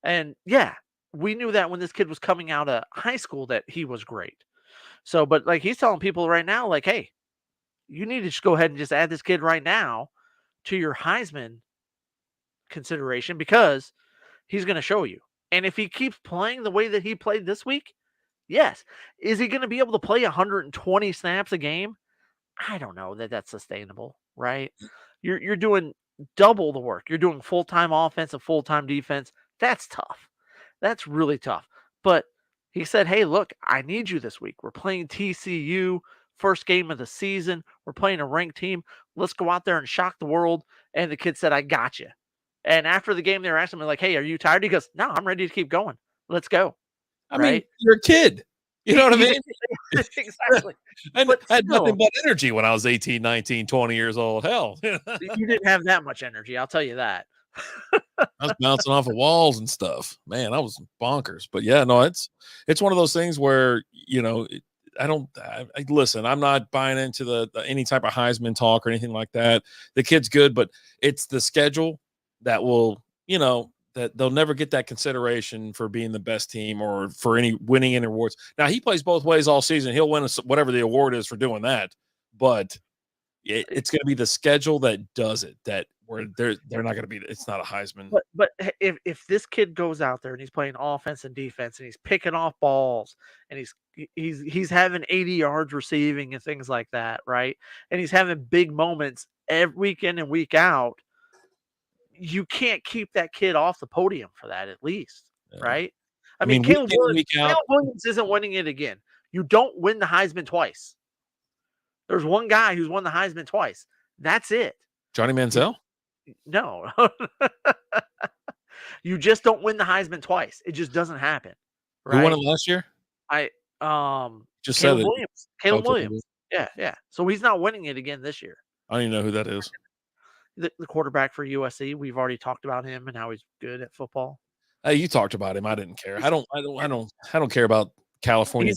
And yeah, we knew that when this kid was coming out of high school that he was great. So, but like he's telling people right now, like, hey, you need to just go ahead and just add this kid right now to your Heisman consideration because he's going to show you. And if he keeps playing the way that he played this week, yes. Is he going to be able to play 120 snaps a game? I don't know that that's sustainable, right? You're doing double the work. You're doing full-time offense and full-time defense. That's tough. That's really tough. But he said, "Hey, look, I need you this week. We're playing TCU, first game of the season. We're playing a ranked team. Let's go out there and shock the world." And the kid said, "I got you." And after the game, they were asking him like, "Hey, are you tired?" He goes, "No, I'm ready to keep going. Let's go." I mean, Right? you're a kid. You know what I He mean? did exactly. And But I had nothing still, but energy when I was 18, 19, 20 years old. Hell. you didn't have that much energy, I'll tell you that. I was bouncing off of walls and stuff. Man, I was bonkers. But yeah, no, it's one of those things where I don't. Listen. I'm not buying into the any type of Heisman talk or anything like that. The kid's good, but it's the schedule that will, that they'll never get that consideration for being the best team or for any winning any awards. Now he plays both ways all season. He'll win whatever the award is for doing that, but it's going to be the schedule that does it. That where they're not going to be. It's not a Heisman. But if this kid goes out there and he's playing offense and defense and he's picking off balls and he's having 80 yards receiving and things like that, right? And he's having big moments every week in and week out, you can't keep that kid off the podium for that at least, right? I mean, Caleb Williams isn't winning it again. You don't win the Heisman twice. There's one guy who's won the Heisman twice. That's it. Johnny Manziel? No. You just don't win the Heisman twice. It just doesn't happen. Right? Who won it last year? Just Caleb Williams. Caleb Williams. Yeah. So he's not winning it again this year. I don't even know who that is. The quarterback for USC. We've already talked about him and how he's good at football. Hey, you talked about him. I didn't care. I don't care about California.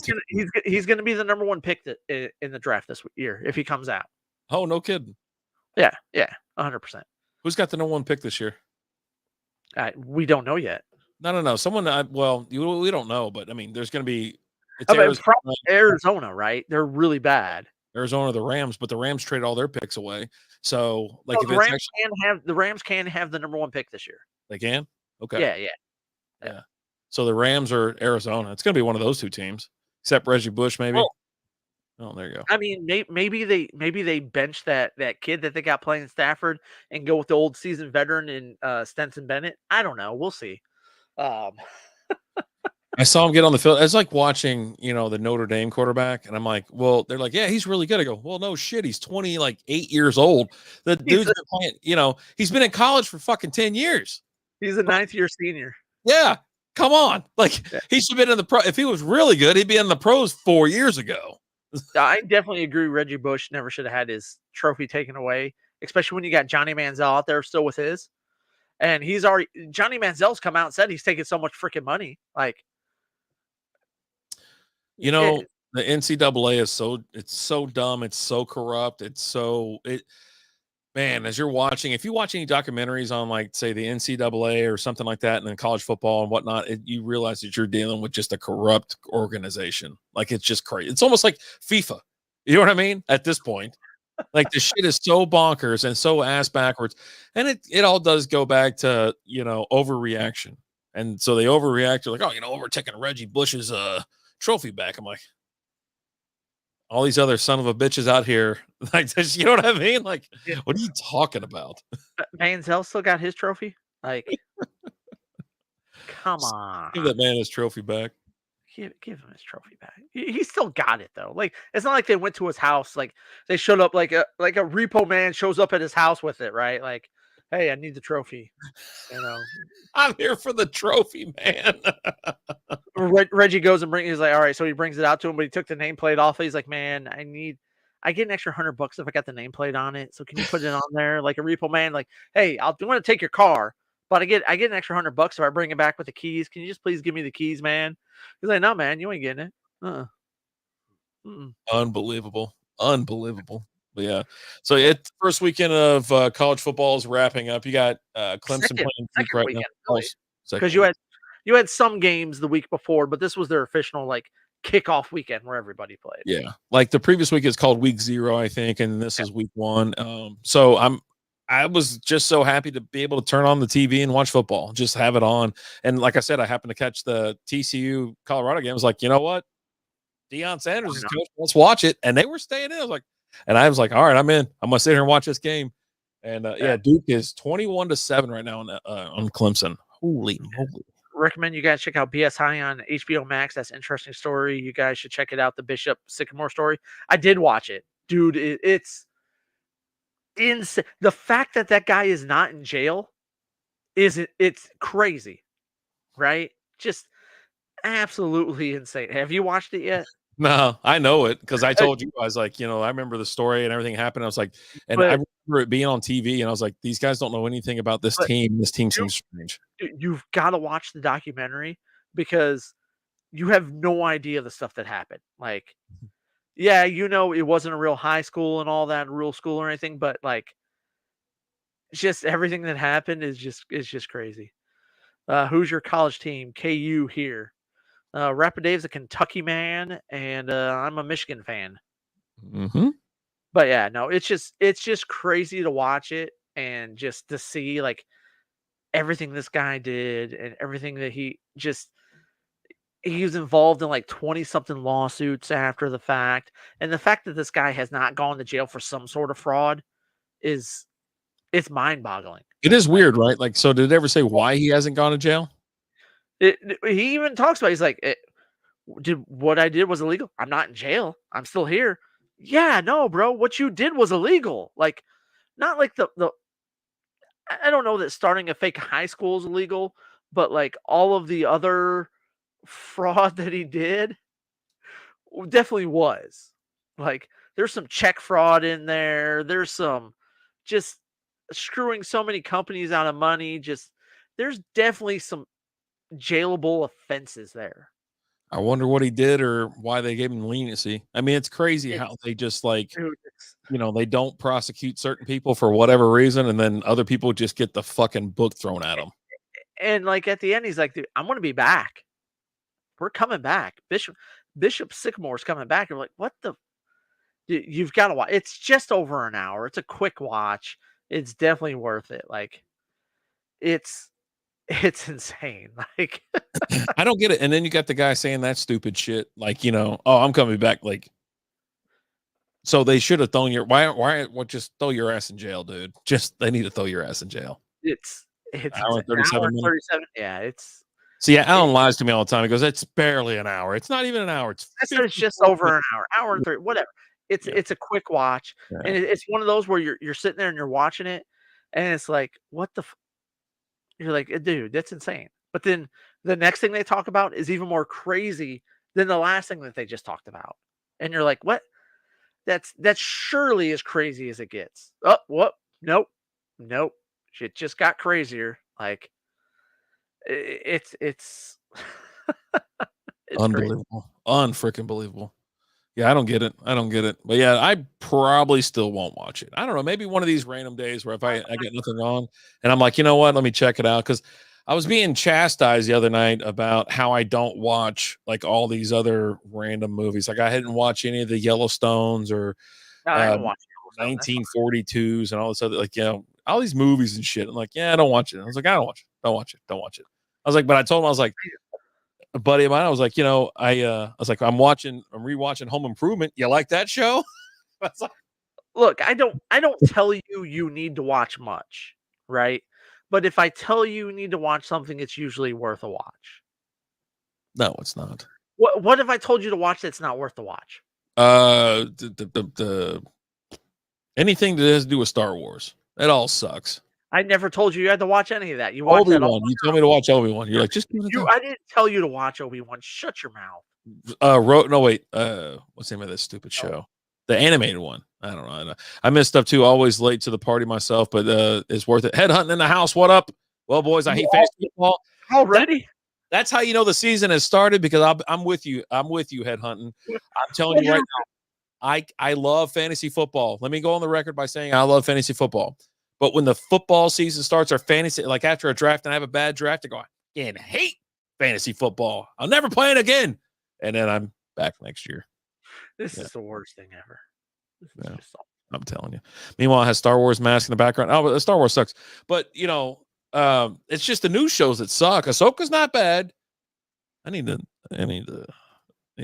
He's going to be the number one pick in the draft this year if he comes out. Oh, no kidding. Yeah, 100%. Who's got the number one pick this year? We don't know yet. No. Someone. We don't know, but I mean, there's going to be. It's Arizona, right? They're really bad. Arizona, the Rams, but the Rams trade all their picks away. So, like, the Rams can have the number one pick this year. They can. Okay. Yeah. So the Rams are Arizona. It's going to be one of those two teams, except Reggie Bush, maybe. Oh, there you go. I mean, maybe they bench that kid that they got playing Stafford and go with the old seasoned veteran in Stetson Bennett. I don't know. We'll see. I saw him get on the field. It's like watching, the Notre Dame quarterback, and I'm like, well, they're like, yeah, he's really good. I go, well, no shit, he's 8 years old. The dude's been playing, he's been in college for fucking 10 years. He's a 9th-year senior. Yeah, come on. Like, he should have been in the pro. If he was really good, he'd be in the pros 4 years ago. I definitely agree. Reggie Bush never should have had his trophy taken away, especially when you got Johnny Manziel out there still with his. And Johnny Manziel's come out and said he's taking so much freaking money. Like, the NCAA is so dumb. It's so corrupt. Man, as you're watching, if you watch any documentaries on, like, say, the NCAA or something like that, and then college football and whatnot, you realize that you're dealing with just a corrupt organization. Like, it's just crazy. It's almost like FIFA. You know what I mean? At this point, like, the shit is so bonkers and so ass backwards, and it all does go back to overreaction. And so they overreact. They're like, oh, we're taking Reggie Bush's trophy back. I'm like, all these other son of a bitches out here, like this, you know what I mean? Like, what are you talking about? Manziel still got his trophy? Like, come on. Give that man his trophy back. Give him his trophy back. He still got it, though. Like, it's not like they went to his house. Like, they showed up like a repo man shows up at his house with it, right? Like, hey, I need the trophy. I'm here for the trophy, man. Reggie goes and he's like, all right, so he brings it out to him, but he took the nameplate off. He's like, man, I get an extra $100 if I got the nameplate on it. So can you put it on there like a repo man? Like, hey, I'll want to take your car, but I get an extra $100 if I bring it back with the keys. Can you just please give me the keys, man? He's like, no, man, you ain't getting it. Unbelievable. But yeah, so it's first weekend of college football is wrapping up. You got Clemson playing right now. Really. Because you had some games the week before, but this was their official kickoff weekend where everybody played. Yeah, like the previous week is called week 0, I think, and this is week 1. So I was just so happy to be able to turn on the TV and watch football, just have it on. And like I said, I happened to catch the TCU Colorado game. I was like, you know what, Deion Sanders is coach. Let's watch it, and they were staying in. I was like, all right, I'm in. I'm gonna sit here and watch this game. And Duke is 21-7 right now on Clemson. Holy moly! Recommend you guys check out BS High on HBO Max. That's an interesting story. You guys should check it out. The Bishop Sycamore story. I did watch it, dude. It's insane. The fact that guy is not in jail it's crazy, right? Just absolutely insane. Have you watched it yet? No, I know it because I told you. I was like, I remember the story and everything happened. I was like, and I remember it being on TV, and I was like, these guys don't know anything about this But team. This team you seems strange. you've gotta watch the documentary because you have no idea the stuff that happened. Like, yeah, it wasn't a real high school and all that, real school or anything, but, like, just everything that happened is just crazy. Who's your college team? KU here. Rapid Dave's a Kentucky man, and I'm a Michigan fan. Mm-hmm. But yeah, no, it's just crazy to watch it and just to see like everything this guy did and everything that he was involved in like 20 something lawsuits after the fact. And the fact that this guy has not gone to jail for some sort of fraud is it's mind boggling. It is Like weird, right? Like, so did it ever say why he hasn't gone to jail? he even talks about he's like did what I did was illegal. I'm not in jail. I'm still here. Yeah, no, bro. What you did was illegal. Like, not like the I don't know that starting a fake high school is illegal, but like all of the other fraud that he did definitely was. Like, there's some check fraud in there. There's some just screwing so many companies out of money. Just there's definitely some jailable offenses there. I wonder what he did or why they gave him leniency. I mean, it's crazy It, how they just like, dude, they don't prosecute certain people for whatever reason, and then other people just get the fucking book thrown at them. and like at the end, he's like, dude, I'm gonna be back. We're coming back. Bishop Sycamore's coming back. I'm like, what the you've got to watch. It's just over an hour. It's a quick watch. It's definitely worth it. Like it's it's insane. Like I don't get it. And then you got the guy saying that stupid shit, like, oh, I'm coming back. Like, so they should have thrown what just throw your ass in jail, dude. Just they need to throw your ass in jail. it's Hour insane. and 37 Hour minutes. 37. Yeah, See, yeah, Alan lies to me all the time. He goes, "It's barely an hour. It's not even an hour. It's I said it's just 54 over minutes." an hour, hour and 30, whatever. It's Yeah, it's a quick watch, yeah. and it's one of those where you're sitting there and you're watching it, and it's like, what the? You're like, dude, that's insane. But then the next thing they talk about is even more crazy than the last thing that they just talked about, and you're like, what? That's surely as crazy as it gets. Oh, what? Nope, nope. Shit just got crazier. Like it's it's crazy. Unbelievable. Unfreaking believable. Yeah, I don't get it. I don't get it. But yeah, I probably still won't watch it. I don't know. Maybe one of these random days where if I get nothing on and I'm like, you know what? Let me check it out. Because I was being chastised the other night about how I don't watch like all these other random movies. Like I hadn't watched any of the Yellowstones or No, I haven't um, watched Yellowstone. That's fine. 1942s and all this other, like, all these movies and shit. I'm like, yeah, I don't watch it. I was like, I don't watch it. Don't watch it. Don't watch it. I was like, but I told him, I was like, a buddy of mine, I was like, I was like, I'm rewatching Home Improvement. You like that show? I was like, Look, I don't tell you need to watch much, right? But if I tell you need to watch something, it's usually worth a watch. no, it's not. What if I told you to watch that's not worth the watch? The anything that has to do with Star Wars, it all sucks. I never told you had to watch any of that. You watch that all. Obi-Wan, you told me to watch Obi-Wan. You're like, just give it a You time. I didn't tell you to watch Obi-Wan. Shut your mouth. No, wait. What's the name of this stupid show? The animated one. I don't know. I missed stuff too. Always late to the party myself, but it's worth it. Headhunting in the house. What up? Well, boys, I hate fantasy football. Already? That's how you know the season has started because I'm with you. I'm with you, headhunting. I'm telling you right now. I love fantasy football. Let me go on the record by saying I love fantasy football. But when the football season starts, or fantasy, like after a draft, and I have a bad draft, I go, I hate fantasy football. I'll never play it again. And then I'm back next year. This is the worst thing ever. Yeah, I'm telling you. Meanwhile, it has Star Wars mask in the background. Oh, Star Wars sucks. But it's just the new shows that suck. Ahsoka's not bad. I need to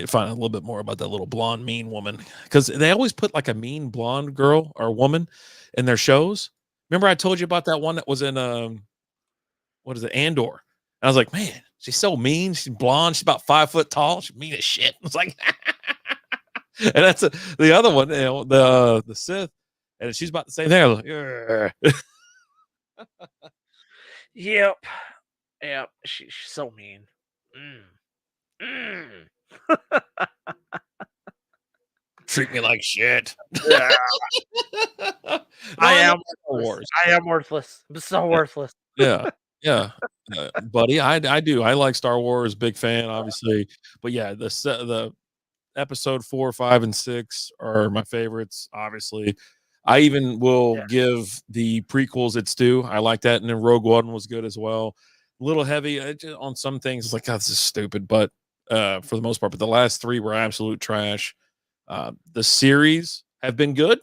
find a little bit more about that little blonde mean woman because they always put like a mean blonde girl or woman in their shows. Remember I told you about that one that was in what is it, Andor? And I was like, man, she's so mean. She's blonde. She's about 5 foot tall. She's mean as shit. I was like, and that's the other one, the Sith, and she's about the same thing. I was like, Yep. Yep. She's so mean. treat me like shit. No, I I love am Star worthless. Wars. I am worthless. I'm so worthless. Yeah, yeah, buddy. I do. I like Star Wars. Big fan, obviously. But yeah, the episode 4, 5, and 6 are my favorites. Obviously, I even will Yeah. give the prequels its due. I like that, and then Rogue One was good as well. A little heavy on some things. It's like, God, this is stupid, but for the most part. But the last 3 were absolute trash. The series have been good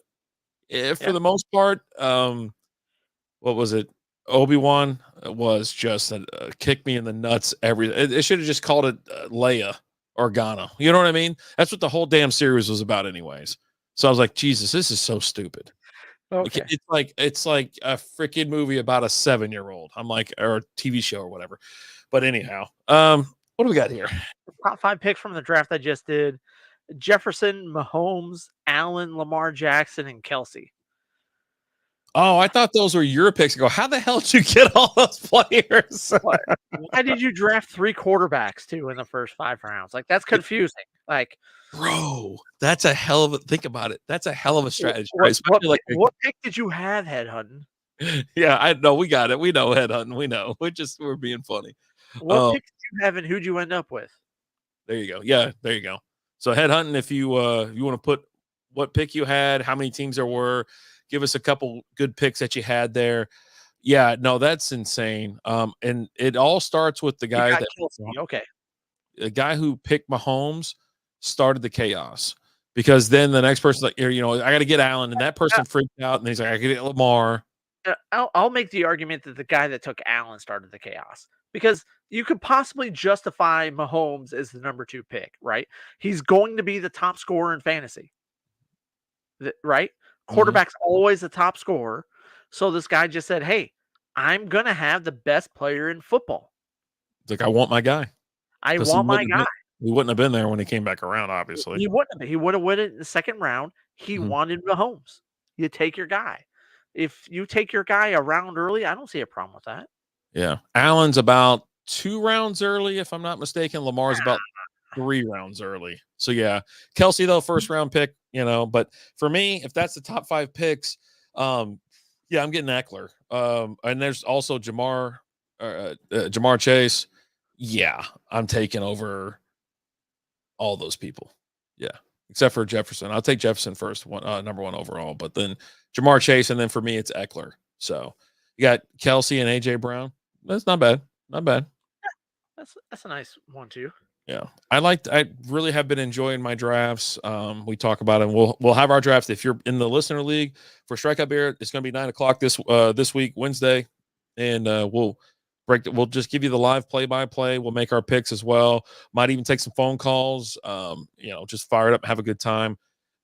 for Yeah. the most part. What was it? Obi-Wan was just a kick me in the nuts it should have just called it Leia Organa. You know what I mean? That's what the whole damn series was about anyways. So I was like, Jesus, this is so stupid. Okay. It's like a freaking movie about a 7-year-old. I'm like, or a TV show or whatever. But anyhow, what do we got here? Top 5 picks from the draft I just did: Jefferson, Mahomes, Allen, Lamar Jackson, and Kelsey. Oh, I thought those were your picks. I go, how the hell did you get all those players? What? Why did you draft 3 quarterbacks too in the first 5 rounds? Like, that's confusing. Like, Bro, that's a hell of a think about it. That's a hell of a strategy, right? what Especially like what pick did you have, headhunting? yeah, I know we got it. We know headhunting. We know. We're being funny. What Um, pick did you have, and who'd you end up with? there you go. Yeah, there you go. So headhunting, if you want to put what pick you had, how many teams there were, give us a couple good picks that you had there. Yeah, no, that's insane. And it all starts with You got Kelsey. Okay. the guy who picked Mahomes started the chaos because then the next person's like, I got to get Allen, and that person freaked out, and he's like, I got to get Lamar. I'll make the argument that the guy that took Allen started the chaos, because you could possibly justify Mahomes as the number 2 pick, right? He's going to be the top scorer in fantasy, right? Mhm. Quarterback's always the top scorer. So this guy just said, hey, I'm going to have the best player in football. It's like, I want my guy I because want my guy. he wouldn't have been there when he came back around, obviously. He wouldn't have. He would have won it in the second round. He Mhm. wanted Mahomes. You take your guy. If you take your guy a round early, I don't see a problem with that. Yeah. Allen's about 2 rounds early, if I'm not mistaken. Lamar's about 3 rounds early. So yeah, Kelsey though, first round pick, but for me, if that's the top 5 picks, yeah, I'm getting Eckler. And there's also Jamar Chase. Yeah, I'm taking over all those people. Yeah, except for Jefferson. I'll take Jefferson first, number 1 overall, but then Jamar Chase, and then for me, it's Eckler. So you got Kelsey and AJ Brown. That's not bad. Not bad. That's a nice one too. Yeah, I really have been enjoying my drafts. We talk about it. We'll have our draft. If you're in the listener league for Strikeout Beer, it's going to be 9:00 this week, Wednesday, and we'll just give you the live play-by-play. We'll make our picks as well. Might even take some phone calls. Just fire it up, have a good time.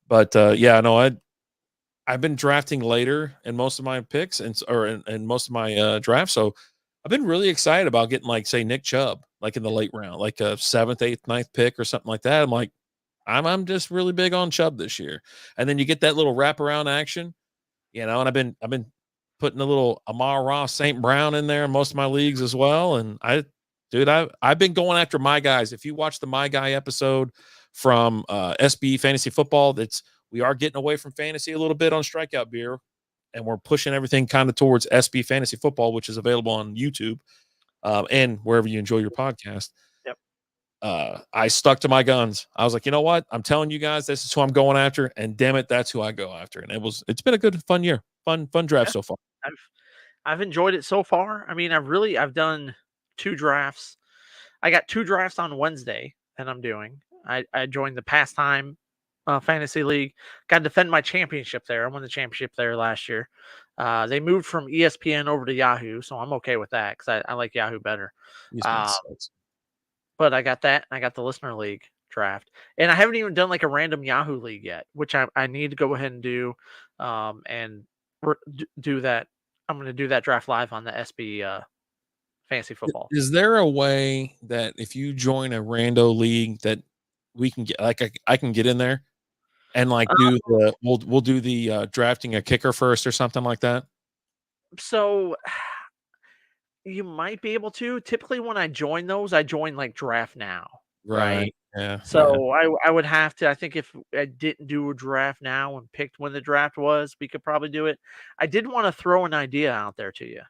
But yeah, no, I've been drafting later in most of my picks in most of my drafts, so I've been really excited about getting, like, say, Nick Chubb, like in the late round, like a 7th, 8th, 9th pick or something like that. I'm like, I'm just really big on Chubb this year. And then you get that little wraparound action, and I've been putting a little Amar Ross St. Brown in there in most of my leagues as well. And I've been going after my guys. If you watch the My Guy episode from SB Fantasy Football, we are getting away from fantasy a little bit on Strikeout Beer, and we're pushing everything kind of towards SB Fantasy Football, which is available on YouTube and wherever you enjoy your podcast. Yep. I stuck to my guns. I was like, you know what? I'm telling you guys, this is who I'm going after, and damn it, that's who I go after. And it's been a good, fun year, fun draft Yeah. so far. I've enjoyed it so far. I mean, I've done 2 drafts. I got 2 drafts on Wednesday that I'm doing. I joined the Pastime Fantasy League. Got to defend my championship there. I won the championship there last year. They moved from ESPN over to Yahoo, so I'm okay with that because I like Yahoo better. But I got that, and I got the Listener League draft. And I haven't even done like a random Yahoo League yet, which I need to go ahead and do. And do that. I'm going to do that draft live on the SB Fantasy Football. Is there a way that if you join a rando league that we can get, like, I can get in there and like we'll do the drafting a kicker first or something like that? So you might be able to. Typically, when I join those, I join like Draft Now. Right. Yeah. Yeah. So I would have to. I think if I didn't do a draft now and picked when the draft was, we could probably do it. I did want to throw an idea out there to you.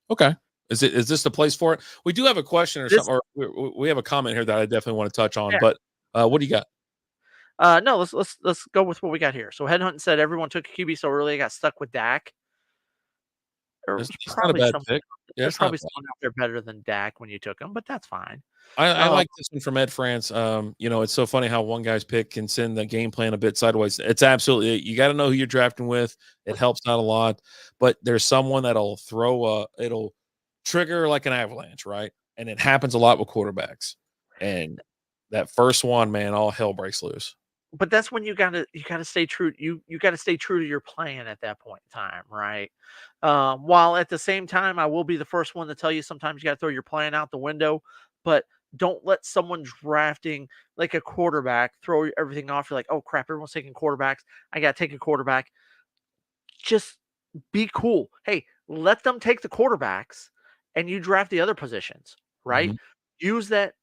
Okay. Is this the place for it? We do have a question or This something, or we have a comment here that I definitely want to touch on. yeah. But what do you got? No, let's go with what we got here. So Headhunting said everyone took a QB so early, I got stuck with Dak. It's not a bad pick. Yeah, There's it's not probably bad. someone out there better than Dak when you took him, but that's fine. I Um, like this one from Ed France. It's so funny how one guy's pick can send the game plan a bit sideways. It's absolutely you got to know who you're drafting with. It helps out a lot, but there's someone that'll it'll trigger like an avalanche, right? And it happens a lot with quarterbacks. And that first one, man, all hell breaks loose. but that's when you gotta stay true. You gotta stay true to your plan at that point in time, right? While at the same time, I will be the first one to tell you sometimes you gotta throw your plan out the window, but don't let someone drafting like a quarterback throw everything off. You're like, oh crap, everyone's taking quarterbacks. I gotta take a quarterback. Just be cool. Hey, let them take the quarterbacks and you draft the other positions, right? Mhm. Use that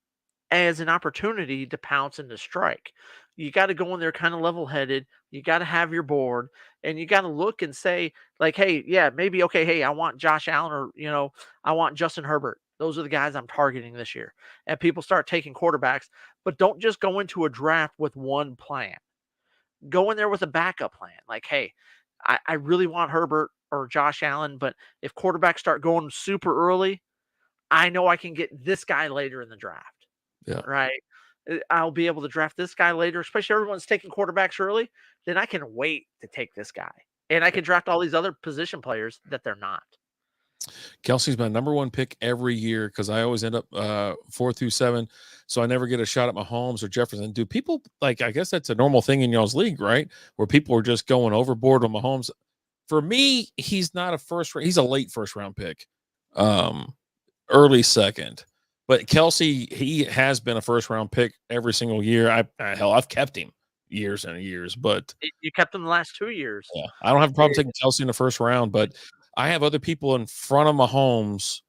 as an opportunity to pounce and to strike. You got to go in there kind of level headed. You got to have your board and you got to look and say, like, hey, yeah, maybe, okay, hey, I want Josh Allen or, I want Justin Herbert. Those are the guys I'm targeting this year. And people start taking quarterbacks, but don't just go into a draft with one plan. Go in there with a backup plan. Like, hey, I really want Herbert or Josh Allen, but if quarterbacks start going super early, I know I can get this guy later in the draft, Yeah. right? I'll be able to draft this guy later, especially everyone's taking quarterbacks early. Then I can wait to take this guy. And I can draft all these other position players that they're not. Kelsey's my number one pick every year because I always end up 4 through 7. So I never get a shot at Mahomes or Jefferson. Do people like I guess that's a normal thing in y'all's league, right? Where people are just going overboard on Mahomes. For me, he's not a he's a late first round pick. Um, early second. But Kelsey, he has been a first round pick every single year. Hell, I've kept him years and years, but You kept them the last 2 years. yeah, I don't have a problem taking Kelsey in the first round, but I have other people in front of Mahomes,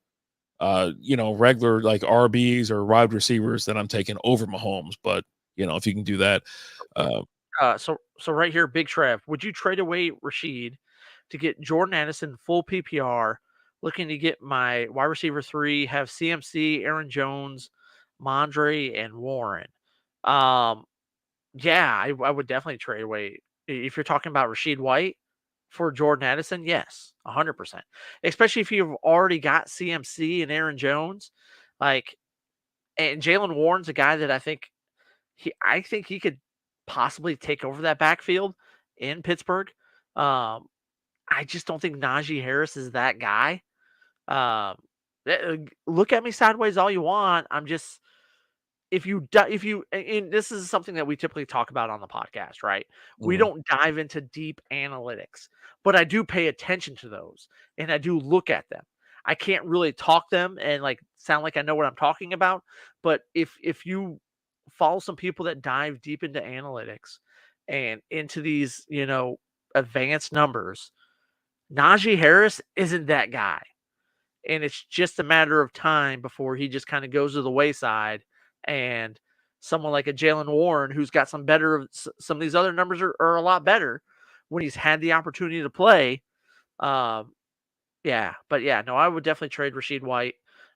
regular like RBs or wide receivers that I'm taking over Mahomes. But if you can do that, uh, So right here, Big Trev, would you trade away Rashid to get Jordan Addison full PPR? Looking to get my wide receiver 3, have CMC, Aaron Jones, Mondre, and Warren. Um, yeah, I would definitely trade away if you're talking about Rashid White for Jordan Addison. Yes, 100%. Especially if you've already got CMC and Aaron Jones, like, and Jalen Warren's a guy that I think he could possibly take over that backfield in Pittsburgh. Um, I just don't think Najee Harris is that guy. Um, Look at me sideways all you want. I'm just if you and this is something that we typically talk about on the podcast, right? We mm, don't dive into deep analytics, but I do pay attention to those and I do look at them. I can't really talk them and like sound like I know what I'm talking about, but if you follow some people that dive deep into analytics and into these, advanced numbers, Najee Harris isn't that guy. And it's just a matter of time before he just kind of goes to the wayside. And someone like a Jalen Warren, who's got some of these other numbers are a lot better when he's had the opportunity to play. Um, yeah, but yeah, no, I would definitely trade Rashid White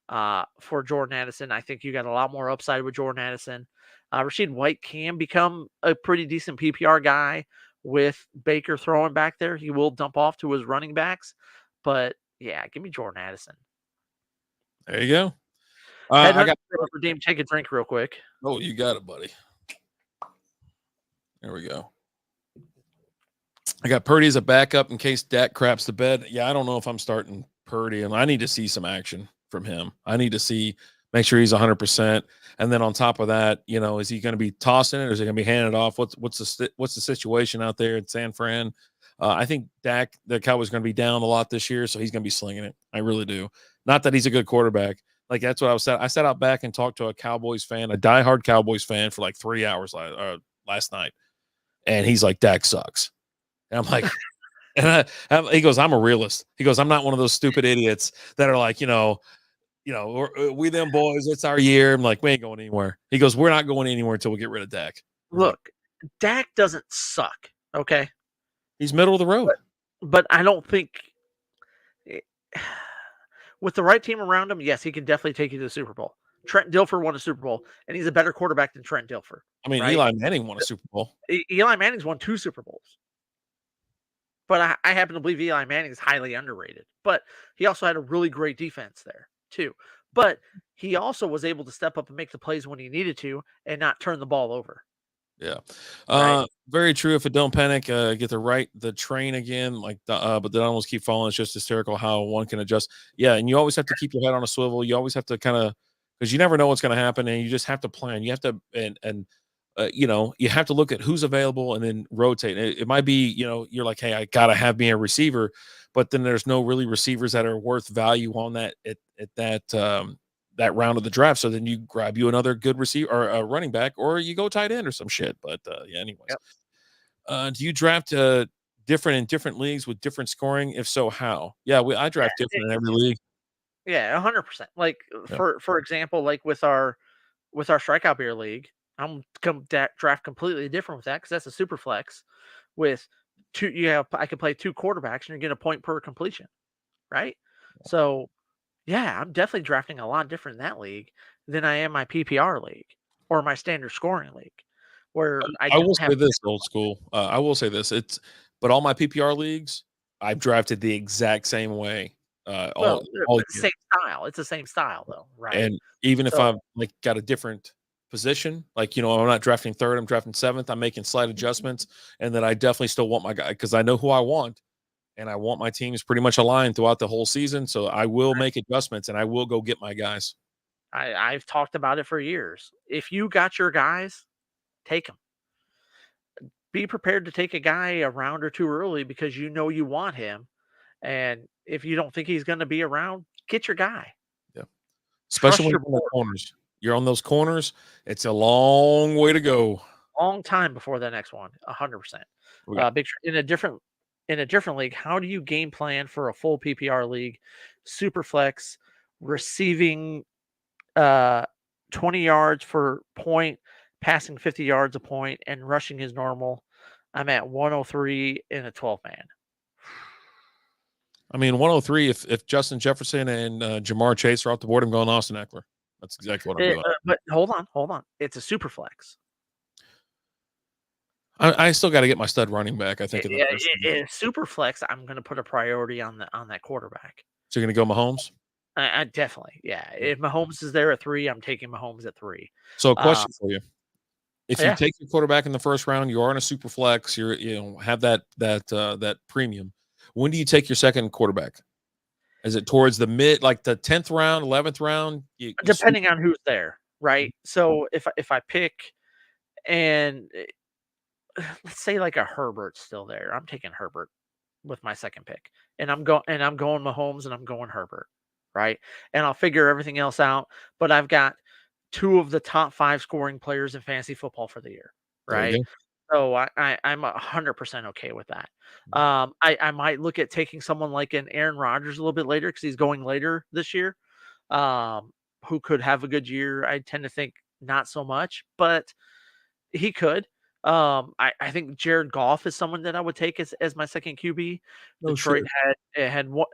for Jordan Addison. I think you got a lot more upside with Jordan Addison. Rashid White can become a pretty decent PPR guy with Baker throwing back there. He will dump off to his running backs, but yeah, give me Jordan Addison. there you go. I Headhunt got. redeem. Take a drink real quick. Oh, you got it, buddy. There we go. I got Purdy as a backup in case Dak craps the bed. Yeah, I don't know if I'm starting Purdy, and I need to see some action from him. I need to make sure he's 100%. And then on top of that, is he going to be tossing it, or is he going to be handing it off? What's the situation out there in San Fran? I think Dak, the Cowboys, going to be down a lot this year, so he's going to be slinging it. I really do. Not that he's a good quarterback. Like that's what I was saying. I sat out back and talked to a Cowboys fan, a diehard Cowboys fan, for like 3 hours last night, and he's like, Dak sucks. And I'm like, he goes, I'm a realist. He goes, I'm not one of those stupid idiots that are like, we them boys, it's our year. I'm like, we ain't going anywhere. He goes, we're not going anywhere until we get rid of Dak. I'm like, Look, Dak doesn't suck, okay? he's middle of the road. But I don't think with the right team around him, yes, he can definitely take you to the Super Bowl. Trent Dilfer won a Super Bowl, and he's a better quarterback than Trent Dilfer. I mean, right? Eli Manning won a Super Bowl. Eli Manning's won 2 Super Bowls. But I happen to believe Eli Manning is highly underrated. But he also had a really great defense there, too. But he also was able to step up and make the plays when he needed to and not turn the ball over. Yeah. Right. Very true. If it don't panic, get the train again, but then almost keep falling. It's just hysterical how one can adjust. Yeah. And you always have to keep your head on a swivel. You always have to because you never know what's going to happen, and you just have to plan. You have to, you have to look at who's available and then rotate. It might be, you're like, hey, I got to have me a receiver, but then there's no really receivers that are worth value on that that round of the draft. So then you grab you another good receiver or a running back, or you go tight end or some shit. But anyways, do you draft different in different leagues with different scoring? If so, how? Yeah, I draft different in every league. Yeah, 100%. Like for example, like with our strikeout beer league, I'm draft completely different with that because that's a super flex with I can play 2 quarterbacks and you're getting a point per completion, right? So yeah, I'm definitely drafting a lot different in that league than I am my PPR league or my standard scoring league, where I I will don't have. say this, old school. I will say this. But all my PPR leagues, I've drafted the exact same way. Well, All it's the year. same style. It's the same style though, right? And even if So I've got a different position, I'm not drafting third, I'm drafting seventh. I'm making slight adjustments, and then I definitely still want my guy because I know who I want, and I want my teams pretty much aligned throughout the whole season. So I will make adjustments, and I will go get my guys. I've talked about it for years. If you got your guys, take them. Be prepared to take a guy a round or 2 early because you know you want him. And if you don't think he's going to be around, get your guy. Yeah, especially Trust when your you're on the board. corners. You're on those corners. It's a long way to go. Long time before the next one. 100%. In a different league, how do you game plan for a full PPR league, super flex, receiving 20 yards for point, passing 50 yards a point, and rushing is normal? I'm at 103 in a 12 man. I mean, 103. If Justin Jefferson and Jamar Chase are off the board, I'm going Austin Eckler. That's exactly what I'm doing. But hold on. It's a super flex. I still got to get my stud running back. I think in the first. Super flex. I'm going to put a priority on that quarterback. So you're going to go Mahomes? I definitely, yeah. If Mahomes is there at 3, I'm taking Mahomes at 3. So a question for you: if you Yeah. take your quarterback in the first round, you are in a super flex. Have that premium. When do you take your second quarterback? Is it towards the mid, like the 10th round, 11th round? Depending on who's there, right? So if I pick and let's say like a Herbert's still there, I'm taking Herbert with my second pick, and I'm going Mahomes and I'm going Herbert, right? And I'll figure everything else out. But I've got 2 of the top 5 scoring players in fantasy football for the year, There you right? go. So I'm 100% okay with that. I might look at taking someone like an Aaron Rodgers a little bit later because he's going later this year, who could have a good year. I tend to think not so much, but he could. I think Jared Goff is someone that I would take as my second QB. No Detroit shit. had one.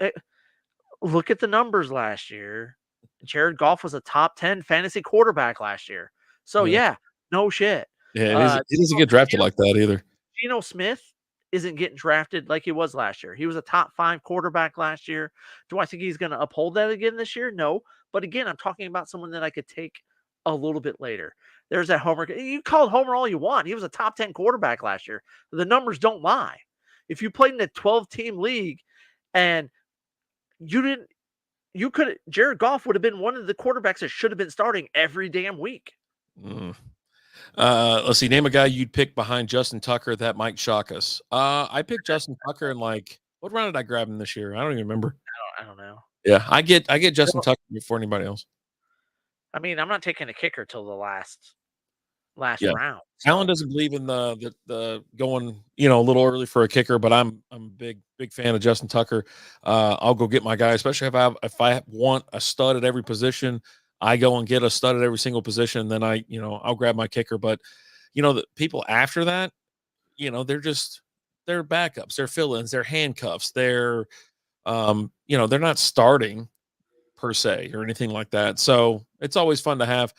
Look at the numbers last year. Jared Goff was a top 10 fantasy quarterback last year. So yeah, no shit. Yeah, it is. It doesn't get drafted like that either. Geno Smith isn't getting drafted like he was last year. He was a top 5 quarterback last year. Do I think he's going to uphold that again this year? No. But again, I'm talking about someone that I could take a little bit later. There's that Homer. You call Homer all you want. He was a top 10 quarterback last year. The numbers don't lie. If you played in a 12-team league and Jared Goff would have been one of the quarterbacks that should have been starting every damn week. Let's see. Name a guy you'd pick behind Justin Tucker that might shock us. I picked Justin Tucker in what round did I grab him this year? I don't even remember. I don't know. Yeah, I get Justin Tucker before anybody else. I mean, I'm not taking a kicker till the last last Yeah. round. Alan So doesn't believe in the going, a little early for a kicker, but I'm a big fan of Justin Tucker. I'll go get my guy, especially if I want a stud at every position. I go and get a stud at every single position. Then I'll grab my kicker. But the people after that, they're backups, they're fill-ins, they're handcuffs, they're not starting per se or anything like that. So it's always fun to have.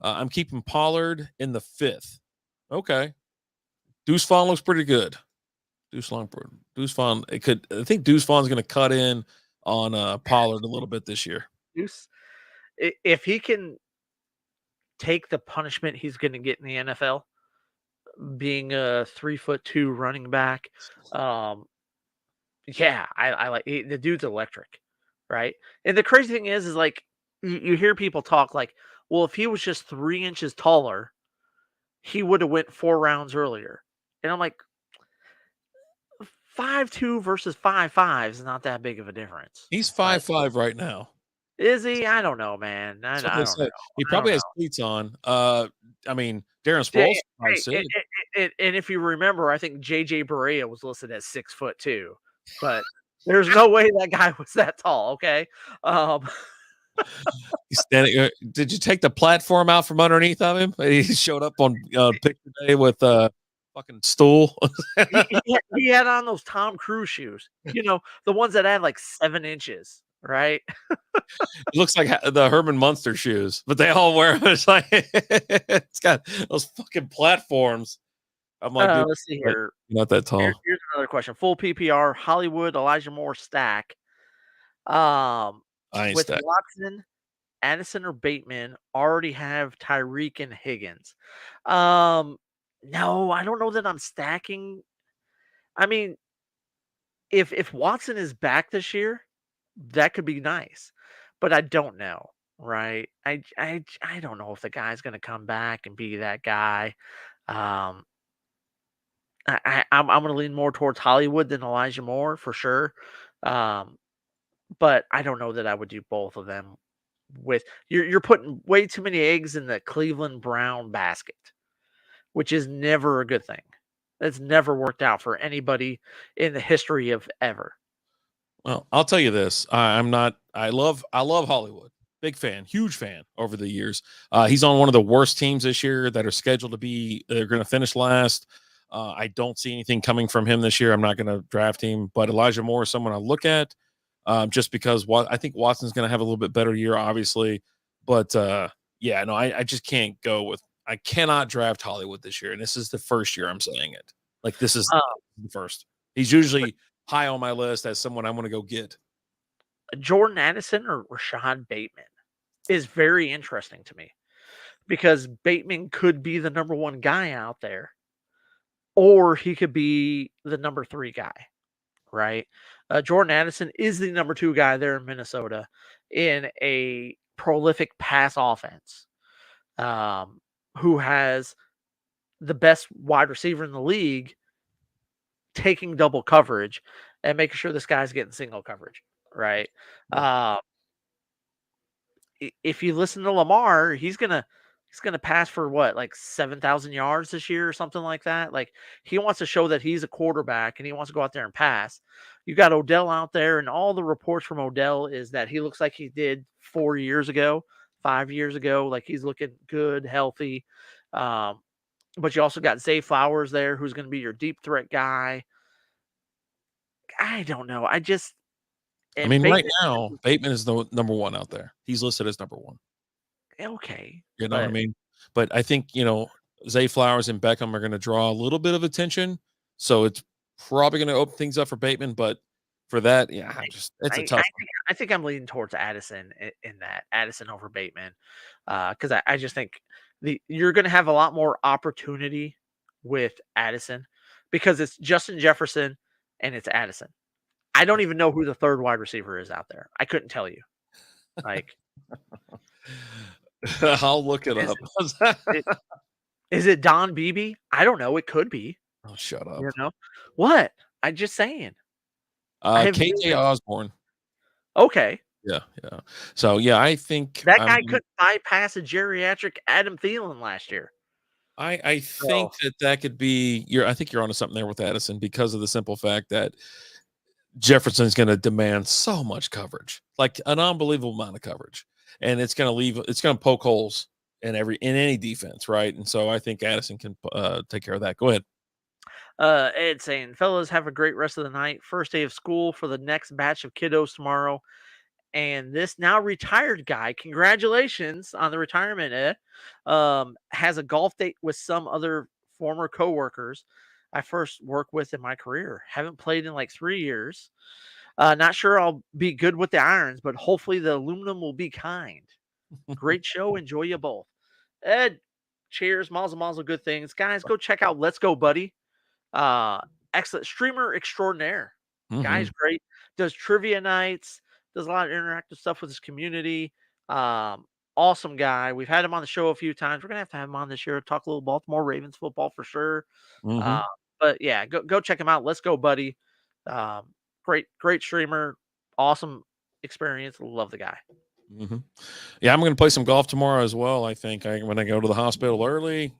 I'm keeping Pollard in the 5th. Okay. Deuce Vaughn looks pretty good. Deuce Vaughn. I think Deuce Vaughn's going to cut in on Pollard a little bit this year. Deuce, if he can take the punishment he's going to get in the NFL, being a 3'2" running back, yeah, I like the dude's electric, right? And the crazy thing is like you hear people talk like, well, if he was just 3 inches taller, he would have went 4 rounds earlier. And I'm like, 5'2" versus 5'5" is not that big of a difference. He's Like, 5'5" right now. is he? I don't know, man. I, That's what I they don't know. say. He I don't probably know. has cleats on. I mean, Darren Yeah, Sproles hey, 5'6". and if you remember, I think JJ Barea was listed as 6'2", but there's no way that guy was that tall. Okay, um, He's standing. Did you take the platform out from underneath of him? He showed up on picture day with a fucking stool. he had on those Tom Cruise shoes, the ones that had like 7 inches, right? It looks like the Herman Munster shoes, but they all wear it's like it's got those fucking platforms. I'm like, dude, Let's see you're here. not that tall. Here's another question. Full PPR, Hollywood, Elijah Moore stack. Um, I ain't with stacked. Watson, Addison, or Bateman, already have Tyreek and Higgins. No, I don't know that I'm stacking. I mean, if Watson is back this year, that could be nice, but I don't know, right? I don't know if the guy's going to come back and be that guy. Um, I'm going to lean more towards Hollywood than Elijah Moore for sure. Um, but I don't know that I would do both of them. With you're putting way too many eggs in the Cleveland Brown basket, which is never a good thing. That's never worked out for anybody in the history of ever. Well, I'll tell you this. I'm not. I love Hollywood. Big fan, huge fan over the years. He's on one of the worst teams this year that are scheduled to be. They're going to finish last. I don't see anything coming from him this year. I'm not going to draft him, but Elijah Moore is someone I look at just because I think Watson's going to have a little bit better year, obviously. But yeah, no, I just can't go with. I cannot draft Hollywood this year, and this is the first year I'm saying it. Like this is Uh, the first. He's usually high on my list as someone I'm going to go get. Jordan Addison or Rashad Bateman is very interesting to me because Bateman could be the number one guy out there, or he could be the number 3 guy, right? Jordan Addison is the number 2 guy there in Minnesota in a prolific pass offense, who has the best wide receiver in the league taking double coverage and making sure this guy's getting single coverage, right? Yeah. If you listen to Lamar, he's gonna pass for what, like 7,000 yards this year or something like that. Like he wants to show that he's a quarterback and he wants to go out there and pass. You got Odell out there, and all the reports from Odell is that he looks like he did 4 years ago, 5 years ago. Like he's looking good, healthy. Um, but you also got Zay Flowers there, who's going to be your deep threat guy. I don't know. I And mean, right Bateman, now, Bateman is the number one out there. He's listed as number one. okay, You know what I but mean? But I think, Zay Flowers and Beckham are going to draw a little bit of attention. So it's probably going to open things up for Bateman. But for that, yeah, it's a I tough one. I think I'm leaning towards Addison in that Addison over Bateman, because I just think you're going to have a lot more opportunity with Addison because it's Justin Jefferson and it's Addison. I don't even know who the third wide receiver is out there. I couldn't tell you. Like, I'll look it is up. it, is it Don Beebe? I don't know. It could be. Oh, shut up. You know what? I'm just saying. I have KJ Osborne. okay. Yeah, yeah. So yeah, I think That guy couldn't bypass a geriatric Adam Thielen last year. I So think that could be I think you're onto something there with Addison because of the simple fact that Jefferson's going to demand so much coverage, like an unbelievable amount of coverage, and it's going to poke holes in any defense, right? And so I think Addison can take care of that. Go ahead. Ed saying, fellas, have a great rest of the night. First day of school for the next batch of kiddos tomorrow. And this now retired guy, congratulations on the retirement, Ed. Has a golf date with some other former coworkers I first worked with in my career. Haven't played in like 3 years. Not sure I'll be good with the irons, but hopefully the aluminum will be kind. Great show. Enjoy you both. Ed, cheers. Mazel mazel, good things. Guys, go check out Let's Go Buddy. Uh, Excellent streamer extraordinaire. Guy's Hmm. great. Does trivia nights. Does a lot of interactive stuff with his community. Um, awesome guy. We've had him on the show a few times. We're gonna have to have him on this year. Talk a little Baltimore Ravens football for sure. Uh, Hmm. but yeah, go check him out. Let's go, buddy. Um, great streamer. Awesome experience. Love the guy. Hmm. Yeah, I'm going to play some golf tomorrow as well. I think I'm going to go to the hospital early.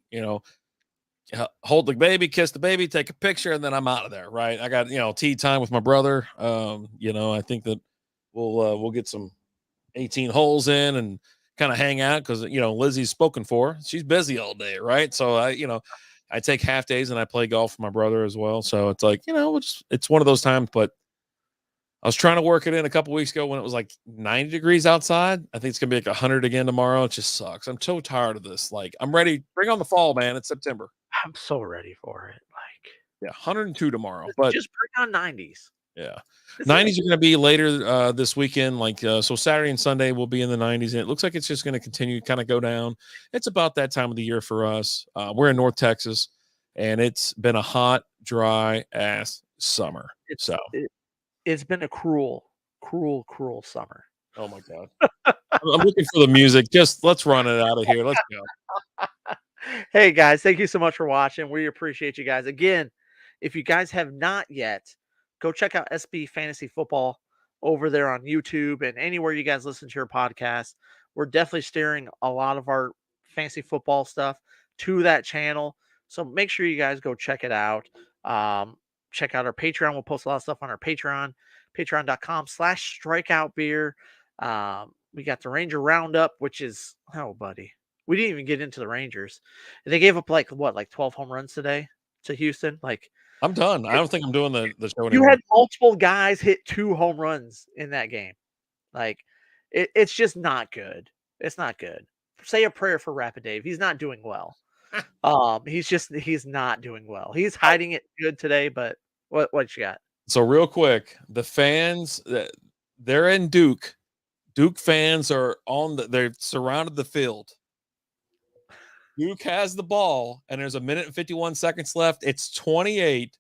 Hold the baby, kiss the baby, take a picture, and then I'm out of there. Right? I got tea time with my brother. I think that we'll get some 18 holes in and kind of hang out because Lizzie's spoken for. She's busy all day, right? So I take half days and I play golf with my brother as well. So it's like it's one of those times. But I was trying to work it in a couple weeks ago when it was like 90 degrees outside. I think it's gonna be like 100 again tomorrow. It just sucks. I'm so tired of this. Like I'm ready. Bring on the fall, man. It's September. I'm so ready for it. Like Yeah, 102 tomorrow. just, But just bring on 90s. yeah. That's it. 90s are going to be later this weekend. So Saturday and Sunday will be in the 90s, and it looks like it's just going to continue to kind of go down. It's about that time of the year for us. We're in North Texas, and it's been a hot, dry ass summer. It's So, it, it's been a cruel summer. oh my God. I'm looking for the music. Just let's run it out of here. Let's go. Hey guys, thank you so much for watching. We appreciate you guys. Again, if you guys have not yet, go check out SB Fantasy Football over there on YouTube and anywhere you guys listen to your podcast. We're definitely steering a lot of our fantasy football stuff to that channel. So make sure you guys go check it out. Um, Check out our Patreon. We'll post a lot of stuff on our Patreon, patreon.com/strikeoutbeer. We got the Ranger Roundup, which is, oh, buddy. We didn't even get into the Rangers. They gave up like 12 home runs today to Houston. Like I'm done. I don't think I'm doing the show you anymore. had multiple guys hit 2 home runs in that game. Like it's just not good. It's not good. Say a prayer for Rapid Dave. He's not doing well. He's not doing well. He's hiding it good today, but what you got? So real quick, the fans, they're in Duke. Duke fans are they're surrounded the field. Duke has the ball, and there's a minute and 51 seconds left. It's 28-7.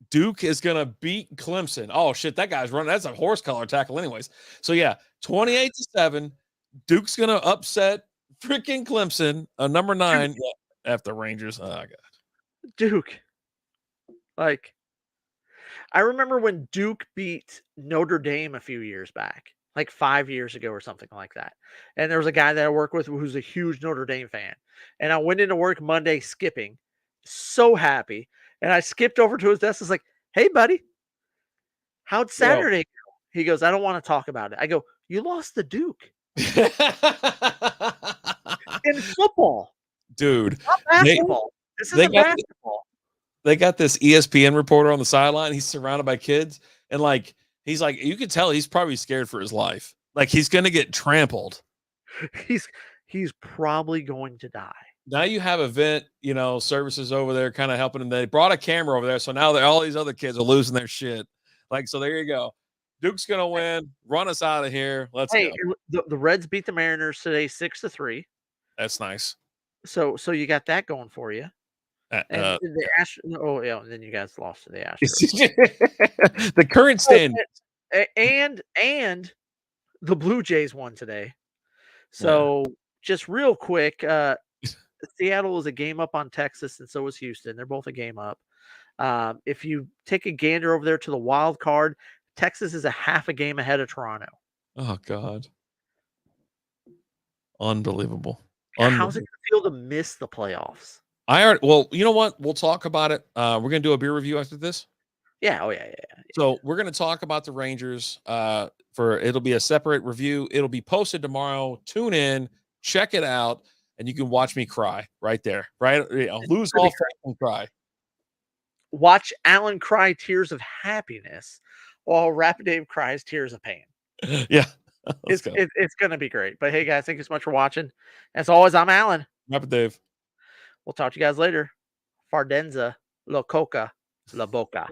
Duke is gonna beat Clemson. Oh shit, that guy's running. That's a horse collar tackle, anyways. So yeah, 28-7. Duke's gonna upset freaking Clemson. Number 9 after Rangers. Oh god. Duke. Like I remember when Duke beat Notre Dame a few years back, like 5 years ago or something like that. And there was a guy that I work with who's a huge Notre Dame fan. And I went into work Monday skipping, so happy. And I skipped over to his desk. I was like, "Hey, buddy, how'd Yo. Saturday go?" He goes, "I don't want to talk about it." I go, "You lost to Duke in football, Dude, not they basketball. This they isn't got basketball." they got this ESPN reporter on the sideline. He's surrounded by kids, and he's like, you could tell he's probably scared for his life. Like he's gonna get trampled. He's he's probably going to die. Now you have event, services over there kind of helping him. They brought a camera over there, so now all these other kids are losing their shit. So there you go. Duke's gonna win. Run us out of here. Let's Hey, go. the Reds beat the Mariners today 6-3. That's nice. So you got that going for you. Uh, And uh, the oh yeah, and then you guys lost to the Astros. the current stand. And the Blue Jays won today. So just real quick, Seattle is a game up on Texas, and so is Houston. They're both a game up. If you take a gander over there to the wild card, Texas is a half a game ahead of Toronto. Oh God. Unbelievable. How's it gonna feel to miss the playoffs? Well, you know what? We'll talk about it. We're gonna do a beer review after this. Yeah. Oh yeah. Yeah. So we're gonna talk about the Rangers. It'll be a separate review. It'll be posted tomorrow. Tune in, check it out, and you can watch me cry right there. Right, lose all faith and cry. Watch Alan cry tears of happiness while Rapid Dave cries tears of pain. Yeah, let's go. It's gonna be great. But hey, guys, thank you so much for watching. As always, I'm Alan. Rapid Dave. We'll talk to you guys later. Fardenza, La Coca, La Boca.